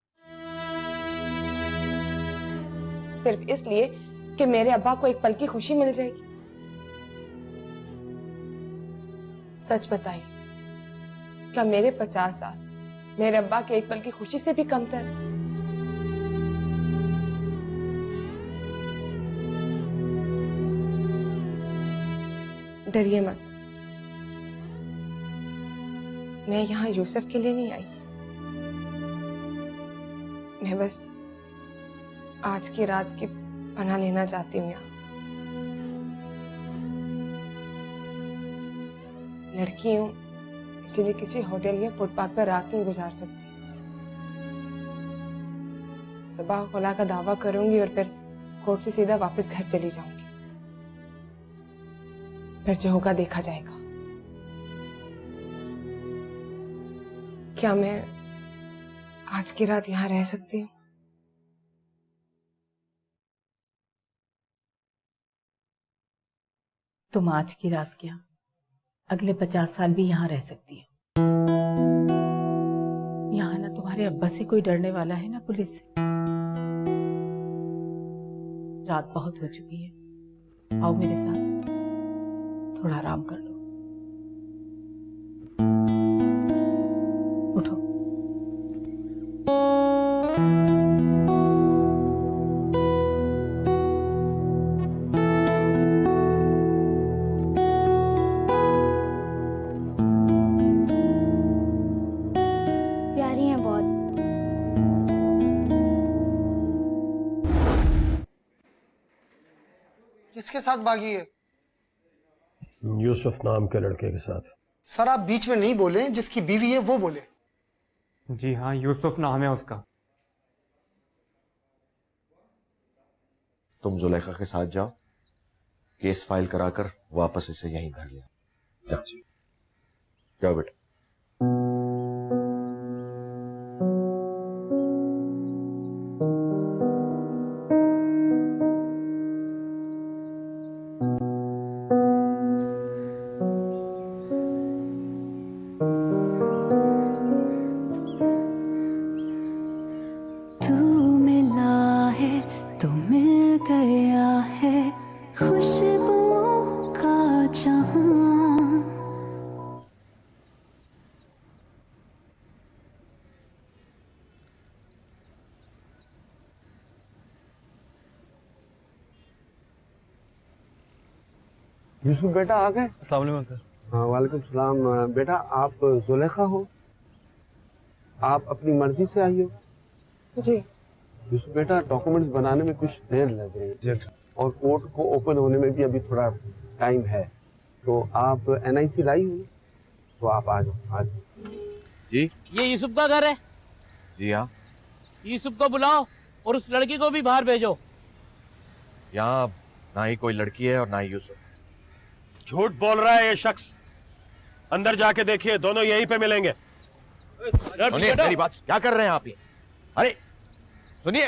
सिर्फ इसलिए कि मेरे अब्बा को एक पल की खुशी मिल जाएगी? सच बताइए, क्या मेरे 50 साल मेरे अब्बा के एक पल की खुशी से भी कमतर है? डरिए मत, मैं यहाँ यूसुफ के लिए नहीं आई। मैं बस आज की रात की पनाह लेना चाहती हूँ यहाँ। लड़की हूँ, इसीलिए किसी होटल या फुटपाथ पर रात नहीं गुजार सकती। सुबह खुला का दावा करूंगी और फिर कोर्ट से सीधा वापस घर चली जाऊंगी। फिर जो होगा देखा जाएगा। क्या मैं आज की रात यहाँ रह सकती हूँ? तुम आज की रात क्या, अगले 50 साल भी यहाँ रह सकती हो। यहाँ ना तुम्हारे अब्बा से कोई डरने वाला है ना पुलिस से। रात बहुत हो चुकी है, आओ मेरे साथ, थोड़ा आराम कर लो। उठो। प्यारी हैं बहुत। किसके साथ भागी है? यूसुफ नाम के लड़के के साथ। सर आप बीच में नहीं बोले, जिसकी बीवी है वो बोले। जी हाँ, यूसुफ नाम है उसका। तुम जुलेखा के साथ जाओ, केस फाइल कराकर वापस इसे यहीं घर ले जाओ। जाओ बेटा। तू मिला है तो मिल गया है खुशबू का जहां। यूसुफ बेटा आ गए? अस्सलाम वालेकुम अंकल। हाँ वालेकुम सलाम। बेटा आप जुलेखा हो? आप अपनी मर्जी से आई हो? जी। यूसुफ बेटा डॉक्यूमेंट्स बनाने में कुछ देर लग रही है और कोर्ट को ओपन होने में भी अभी थोड़ा टाइम है, तो आप NIC लाई हुई, तो आप आ जाओ। आ जाओ जी। ये यूसुफ का घर है? जी हाँ। यूसुफ को बुलाओ और उस लड़की को भी बाहर भेजो। यहाँ ना ही कोई लड़की है और ना ही यूसुफ। झूठ बोल रहा है ये शख्स। अंदर जाके देखिए, दोनों यहीं पे मिलेंगे। सुनिए मेरी बात, क्या कर रहे हैं आप ये? अरे सुनिए,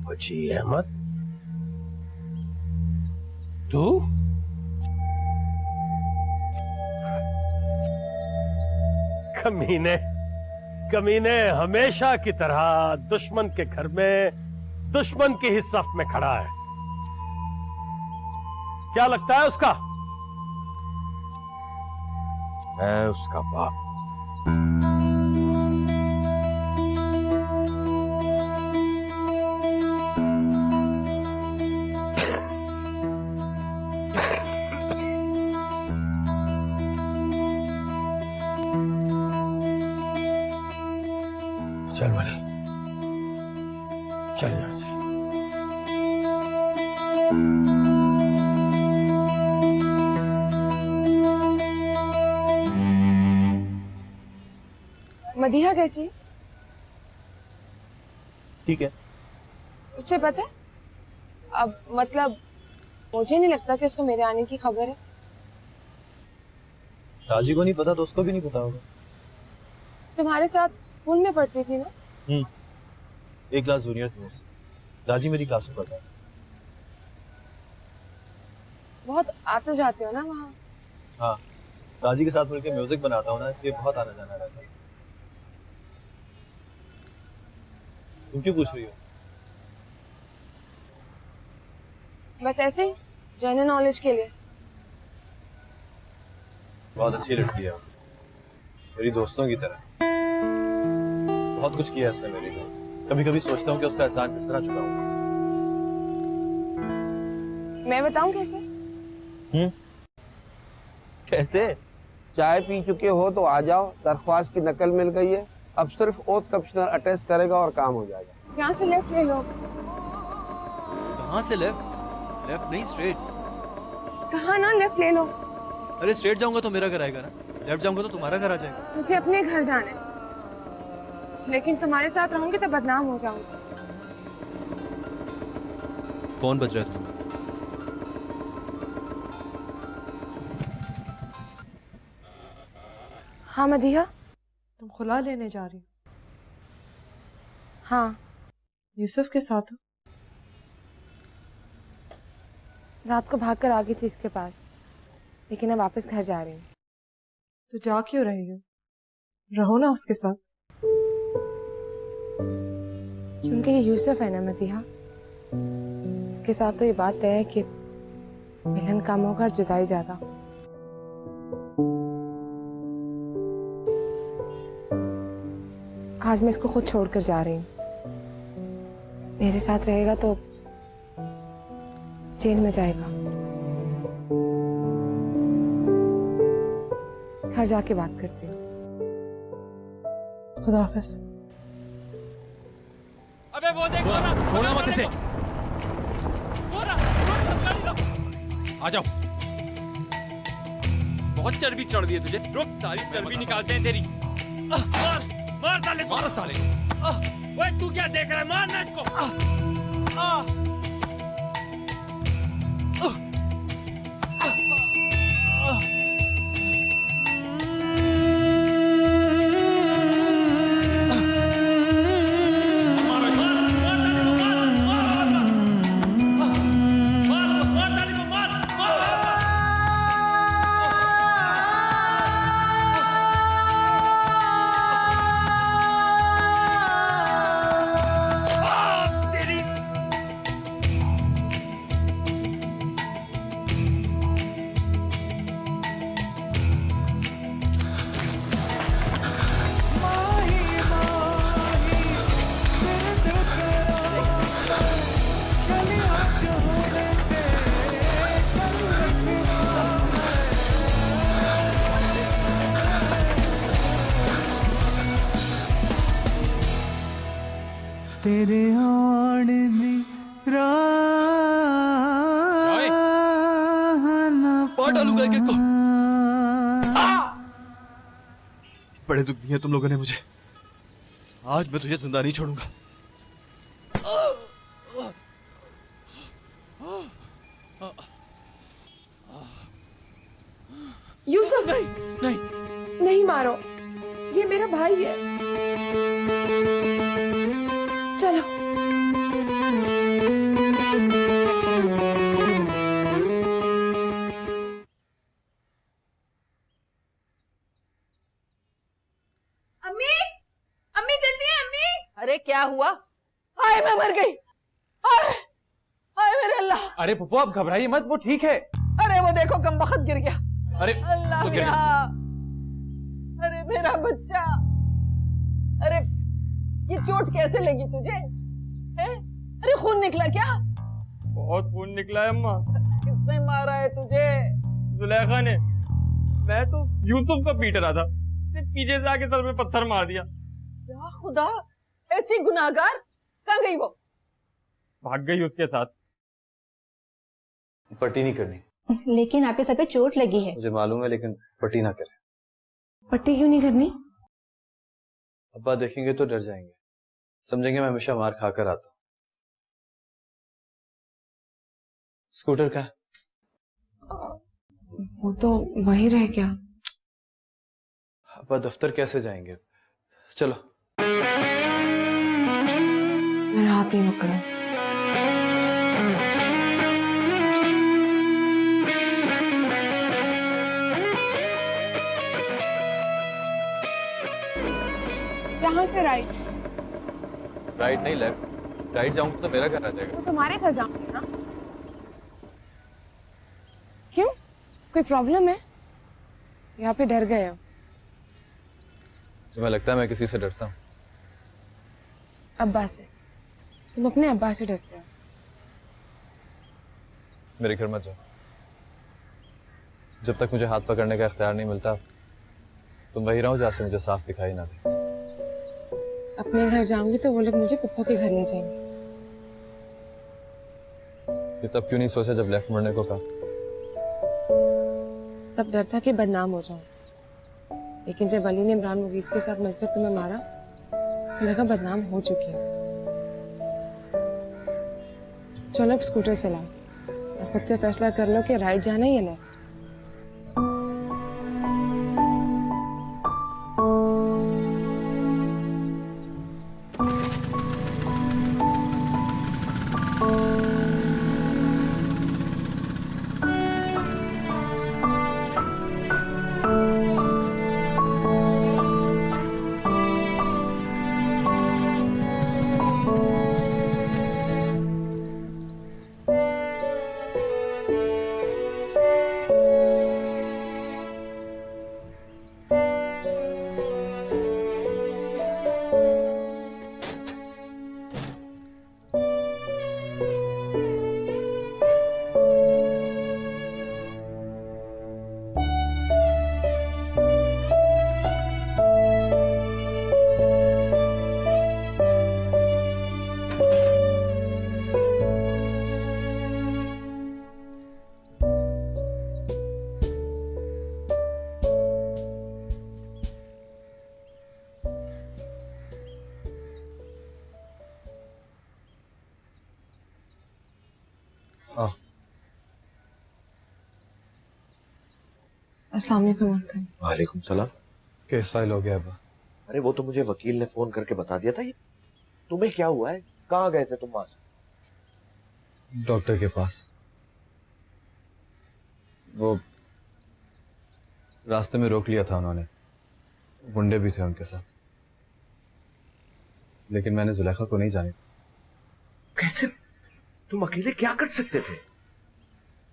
वजी अहमद, तू? कमीने, कमीने हमेशा की तरह दुश्मन के घर में दुश्मन की ही सफ में खड़ा है। क्या लगता है उसका? मैं उसका बाप। चल वाले, चल यहां से। मदीहा कैसी? ठीक है। उससे पता है? अब मतलब मुझे नहीं लगता कि उसको मेरे आने की खबर है। राजी को नहीं पता तो उसको भी नहीं पता होगा। तुम्हारे साथ स्कूल में पढ़ती थी ना? एक क्लास जूनियर थी मुझसे। राजी मेरी क्लास में पढ़ता है। बहुत आते जाते हो ना वहाँ? हाँ, राजी के साथ मिलकर म्यूजिक बनाता हूँ ना, इसलिए बहुत आना जाना रहता है। तुम क्यों पूछ रही हो? बस ऐसे ही, जनरल नॉलेज के लिए। बहुत अच्छी लड़की है, मेरी दोस्तों की तरह। बहुत कुछ किया है उसने मेरे लिए। कभी कभी सोचता हूँ कि उसका एहसान किस तरह चुकाऊंगा। मैं बताऊं कैसे? कैसे? चाय पी चुके हो तो आ जाओ, दरख्वास्त की नकल मिल गई है, अब सिर्फ ओथ कमिश्नर अटेस्ट करेगा और काम हो जाएगा। यहाँ से लेफ्ट ले लो। कहाँ से लेफ्ट? लेफ्ट नहीं, स्ट्रेट। कहाँ ना, लेफ्ट ले लो। अरे स्ट्रेट जाऊंगा तो मेरा घर आएगा ना, लेफ्ट जाऊंगा तो तुम्हारा घर आ जाएगा। मुझे अपने घर जाना है, लेकिन तुम्हारे साथ रहूंगी तो बदनाम हो जाऊंगी। कौन बच रहा है तुम्हें? हाँ मदीहा। तुम खुला लेने जा रही हो? हाँ। यूसुफ के साथ हो? रात को भाग कर आ गई थी इसके पास, लेकिन अब वापस घर जा रही हूँ। तो जा क्यों रही हो? रहो ना उसके साथ। क्योंकि ये यूसुफ है ना मदीहा, इसके साथ तो ये बात तय है कि मिलन कम होगा और जुदाई ज्यादा। आज मैं इसको खुद छोड़कर जा रही हूँ। मेरे साथ रहेगा तो जेल में जाएगा। घर जाके बात करती हूँ। खुदा हाफिज। अबे वो देख, छोड़ना मत इसे। आ जाओ। बहुत चर्बी चढ़ दी है तुझे। रुक, सारी चर्बी निकालते हैं तेरी। मार मार साले को। मार साले। ओए तू क्या देख रहा है? मारना इसको। मार डालूंगा एक एक को। बड़े दुख दिए तुम लोगों ने मुझे, आज मैं तुझे जिंदा नहीं छोड़ूंगा। यूसुफ नहीं नहीं नहीं मारो, ये मेरा भाई है। चलो। अम्मी, अम्मी जल्दी है अम्मी। अरे क्या हुआ? हाय मैं मर गई। हाय हाय मेरे अल्लाह। अरे पप्पू आप घबराइए मत, वो ठीक है। अरे वो देखो कमबख्त गिर गया। अरे अल्लाह वो गिर मियां। अरे मेरा बच्चा। अरे ये चोट कैसे लगी तुझे? हैं? अरे खून निकला क्या? बहुत खून निकला है अम्मा। किसने मारा है तुझे? जुलेखा ने। मैं तो यूसुफ का पीट रहा था, पीछे से आके सर में पत्थर मार दिया। या खुदा, ऐसी गुनाहगार कहाँ गई वो? भाग गई उसके साथ। पट्टी नहीं करनी। लेकिन आपके सर पे चोट लगी है। मुझे मालूम है, लेकिन पट्टी ना करें। पट्टी क्यों नहीं करनी? अब्बा देखेंगे तो डर जाएंगे, समझेंगे मैं हमेशा मार खाकर आता हूँ। स्कूटर का वो तो वहीं रह गया। अब्बा दफ्तर कैसे जाएंगे? चलो। मेरा हाथ नहीं पकड़ो। यहाँ से राइट। राइट नहीं लेफ्ट। राइट जाऊंगा तो मेरा घर आ जाएगा। तो तुम्हारे घर जाऊंगी ना। क्यों, कोई प्रॉब्लम है? यहाँ पे डर गए हो? तुम्हें लगता है मैं किसी से डरता हूँ? अब्बा से। तुम अपने अब्बा से डरते हो। मेरे घर मत जाओ। जब तक मुझे हाथ पकड़ने का इख्तियार नहीं मिलता, तुम वही रहो जहाँ से मुझे साफ दिखाई ना दे। अपने घर जाऊंगी तो वो लोग मुझे पप्पू के घर ले जाएंगे। ये तब क्यों नहीं सोचा जब लेफ्ट मुड़ने को कहा? तब डर था कि बदनाम हो जाऊं, लेकिन जब अली ने इमरान मुगीज के साथ मिलकर तुम्हें मारा तो लगा बदनाम हो चुकी है। चलो अब स्कूटर चलाओ और खुद से फैसला कर लो कि राइट जाना है या लेफ्ट। अस्सलाम वालेकुम अंकल। वालेकुम सलाम। केस फाइल हो गया अब्बा। अरे वो तो मुझे वकील ने फोन करके बता दिया था। ये तुम्हें क्या हुआ है? कहाँ गए थे तुम वहां से? डॉक्टर के पास। वो रास्ते में रोक लिया था उन्होंने, गुंडे भी थे उनके साथ, लेकिन मैंने जुलेखा को नहीं जाने। कैसे? तुम अकेले क्या कर सकते थे?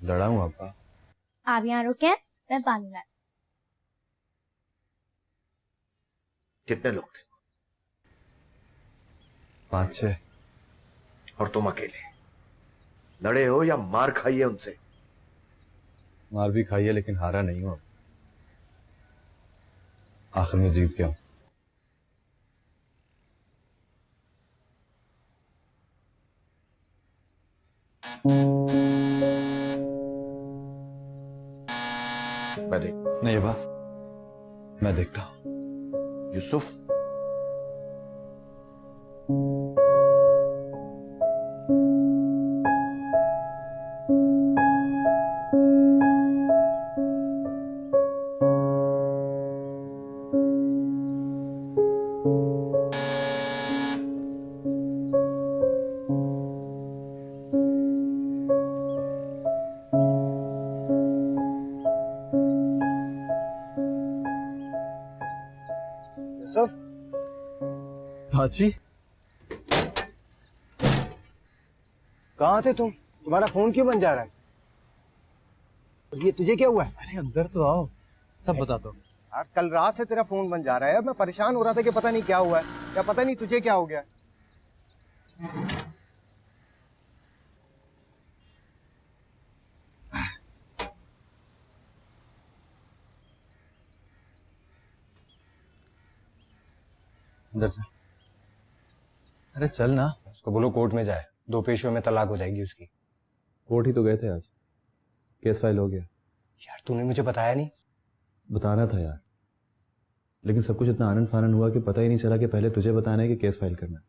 लड़ा हूं अब्बा। आप यहाँ रुके, मैं पानी ला। कितने लोग थे? 5-6। और तुम अकेले लड़े हो या मार खाई है उनसे? मार भी खाई है, लेकिन हारा नहीं हूं। आखिर में जीत गया हूं। देख। नहीं वाह, मैं देखता हूं। यूसुफ, भाजी, कहाँ थे तुम? तुम्हारा फोन क्यों बंद जा रहा है? ये तुझे क्या हुआ है? अरे अंदर तो आओ, सब बता दो। यार कल रात से तेरा फोन बंद जा रहा है। मैं परेशान हो रहा था कि पता नहीं क्या हुआ है, या पता नहीं तुझे क्या हो गया। अंदर से। अरे चल ना। उसको बोलो कोर्ट में जाए, 2 पेशियों में तलाक हो जाएगी उसकी। कोर्ट ही तो गए थे आज, केस फाइल हो गया। यार तूने मुझे बताया नहीं। बताना था यार, लेकिन सब कुछ इतना आनंद फानंद हुआ कि पता ही नहीं चला कि पहले तुझे बताना है कि केस फाइल करना है।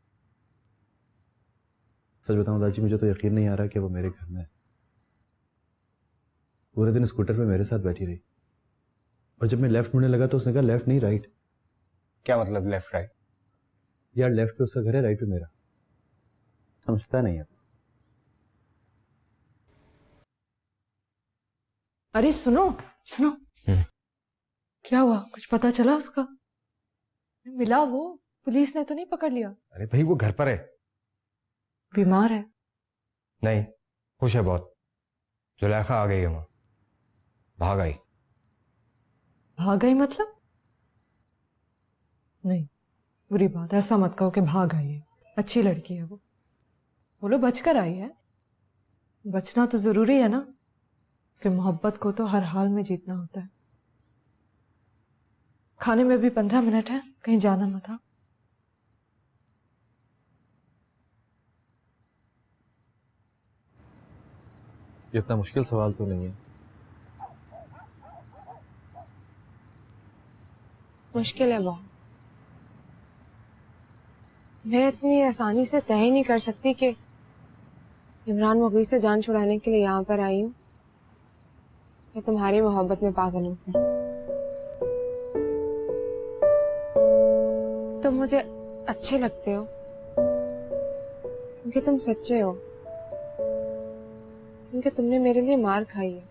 सच बताऊं दादी, मुझे तो यकीन नहीं आ रहा कि वो मेरे घर में है। पूरे दिन स्कूटर पे मेरे साथ बैठी रही, और जब मैं लेफ्ट मुड़ने लगा तो उसने कहा लेफ्ट नहीं राइट। क्या मतलब लेफ्ट राइट? यार लेफ्ट पे उसका घर है, राइट पे मेरा। समझता नहीं है। अरे सुनो सुनो, क्या हुआ? कुछ पता चला उसका? मिला वो? पुलिस ने तो नहीं पकड़ लिया? अरे भाई वो घर पर है। बीमार है? नहीं, खुश है बहुत। जुलेखा आ गई है वहां, भाग आई। भाग गई मतलब? नहीं, बुरी बात है, ऐसा मत कहो कि भाग आई है। अच्छी लड़की है वो। बोलो बचकर आई है। बचना तो जरूरी है ना, कि मोहब्बत को तो हर हाल में जीतना होता है। खाने में भी 15 मिनट है, कहीं जाना मत। हाँ, ये इतना मुश्किल सवाल तो नहीं है। मुश्किल है बहुत। मैं इतनी आसानी से तय नहीं कर सकती कि इमरान मुगीस से जान छुड़ाने के लिए यहाँ पर आई हूँ या तुम्हारी मोहब्बत में पागल होकर। तुम मुझे अच्छे लगते हो क्योंकि तुम सच्चे हो, क्योंकि तुमने मेरे लिए मार खाई है,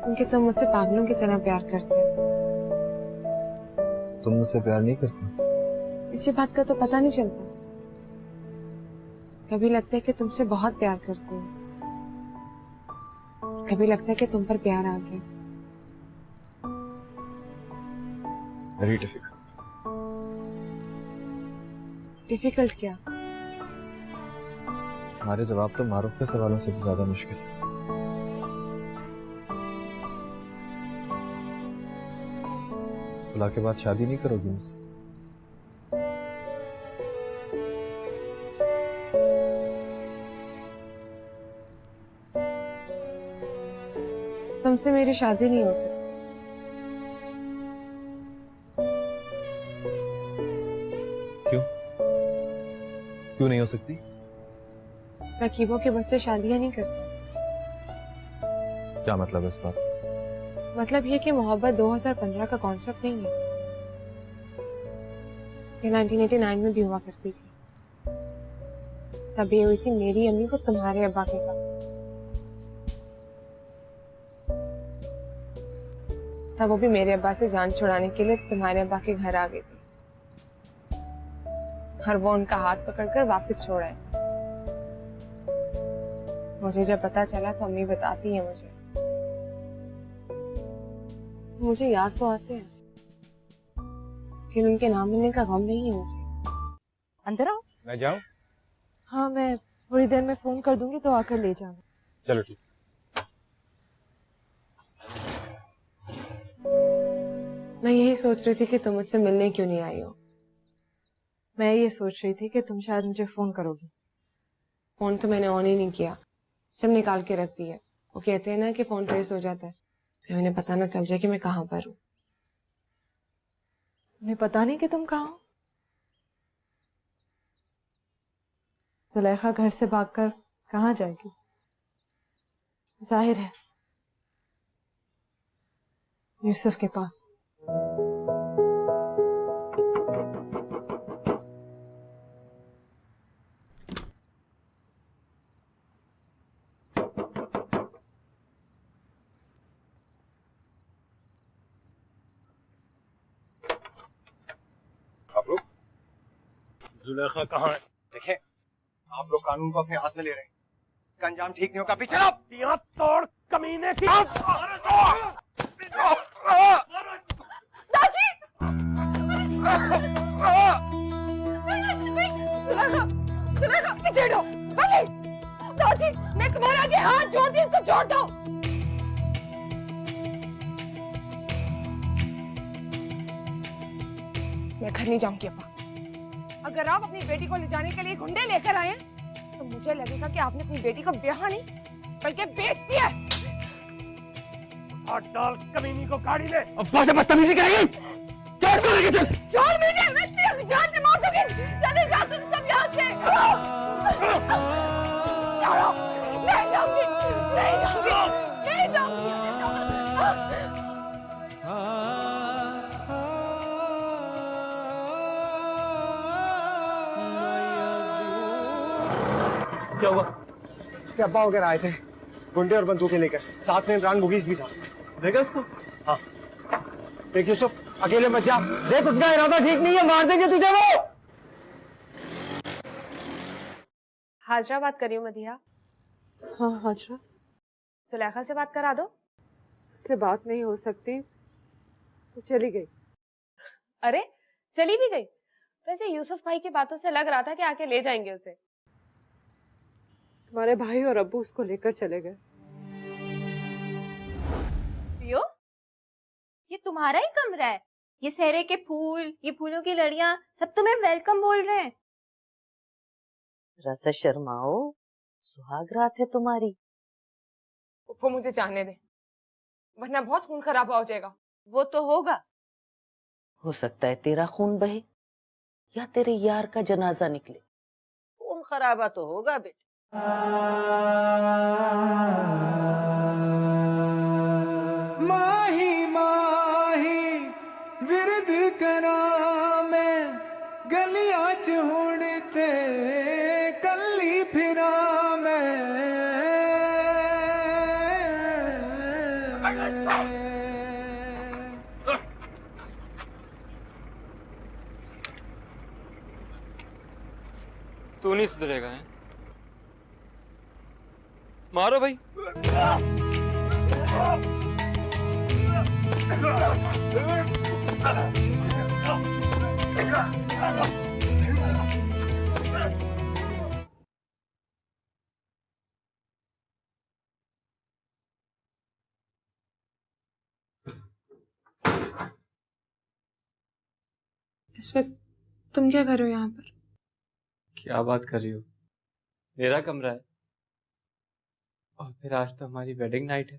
क्योंकि तुम मुझसे पागलों की तरह प्यार करते हो। तुम मुझसे प्यार नहीं करती? इसी बात का तो पता नहीं चलता। कभी लगता है कि तुमसे बहुत प्यार करती हूँ, कभी लगता है कि तुम पर प्यार आ गया। Very difficult. डिफिकल्ट क्या? हमारे जवाब तो मारूफ के सवालों से भी ज्यादा मुश्किल है। सुलह के बाद शादी नहीं करोगी मुझसे? तुमसे मेरी शादी नहीं हो सकती। क्यों? क्यों नहीं हो सकती? रकीबों के बच्चे शादियां नहीं करते। क्या मतलब है इस बात? मतलब ये कि मोहब्बत 2015 का कॉन्सेप्ट नहीं है, ये 1989 में भी हुआ करती थी। तभी हुई थी मेरी अम्मी को तुम्हारे अब्बा के साथ। तब वो भी मेरे अब्बा से जान छुड़ाने के लिए तुम्हारे अब्बा के घर आ गई थी, और वो उनका हाथ पकड़कर वापस छोड़ आए थे। मुझे जब पता चला तो अम्मी बताती है मुझे याद तो आते हैं, लेकिन उनके नाम मिलने का गम नहीं है मुझे। अंदर आओ। मैं जाऊं? हाँ, मैं थोड़ी देर में फोन कर दूंगी तो आकर ले जाना। चलो ठीक। मैं यही सोच रही थी कि तुम मुझसे मिलने क्यों नहीं आई हो। मैं ये सोच रही थी कि तुम शायद मुझे फोन करोगी। फोन तो मैंने ऑन ही नहीं किया, सिम निकाल के रख दी है। वो कहते हैं ना कि फोन ट्रेस हो जाता है, फिर उन्हें पता ना चल जाए कि मैं कहाँ पर हूँ। उन्हें पता नहीं कि तुम कहाँ हो? जुलेखा घर से भागकर कहाँ जाएगी? जाहिर है यूसुफ के पास। आप लोग जुलेखा कहाँ है? देखें, आप लोग कानून को अपने हाथ में ले रहे हैं। इसका अंजाम ठीक नहीं होगा। पीछे आओ। यहाँ तोड़ कमीने की। दादी! सुलेखा, पीछे हटो। बल्ले! दादी, मैं तुम्हारे आगे हाथ जोड़ती हूँ, इसको छोड़ दो। मैं घर नहीं जाऊंगी अब्बा। अगर आप अपनी बेटी को ले जाने के लिए गुंडे लेकर आए हैं, तो मुझे लगेगा कि आपने अपनी बेटी को ब्याह नहीं बल्कि बेच दिया। हाथ डाल कमीनी को गाड़ी ले। अब्बा से बदतमीजी करेंगे? चल चल लेके चल। छोड़ मुझे, मैं तेरी जान से मार दूंगी। चले जाओ तुम सब यहाँ से। छोड़ो, नहीं जाऊंगी, नहीं जाऊंगी, नहीं जाऊंगी। क्या हुआ? उसके अब्बा वगैरह आए थे, गुंडे और बंदूकें लेकर। साथ में इमरान मुगीज भी था। देखा उसको? हाँ। देख यूसुफ, अकेले मत जा। देख उसका इरादा ठीक नहीं है, मार देंगे तुझे वो। हाजरा बात कर रही हूँ मदिहा। हाँ हाजरा। सुलेखा से बात करा दो। उससे बात नहीं हो सकती, तो चली गई। अरे चली भी गई? वैसे यूसुफ भाई की बातों से लग रहा था कि आके ले जाएंगे उसे। तुम्हारे भाई और अब्बू उसको लेकर चले गए। प्रियो, ये तुम्हारा ही कमरा है? ये सहरे के फूल, ये फूलों की लड़ियां, सब तुम्हें वेलकम बोल रहे हैं। रसा शर्माओ, सुहाग रात है तुम्हारी। वो मुझे जाने दे, वरना बहुत खून खराबा हो जाएगा। वो तो होगा। हो सकता है तेरा खून बहे या तेरे यार का जनाजा निकले। खून खराबा तो होगा बेटा। माही माही विरद करा मैं गलियां च हुण ते कल्ली फिरा मैं। तू नहीं सुधरेगा है? मारो भाई। इस वक्त तुम क्या कर रहे हो यहाँ पर? क्या बात कर रही हो? मेरा कमरा है, और फिर आज तो हमारी वेडिंग नाइट है।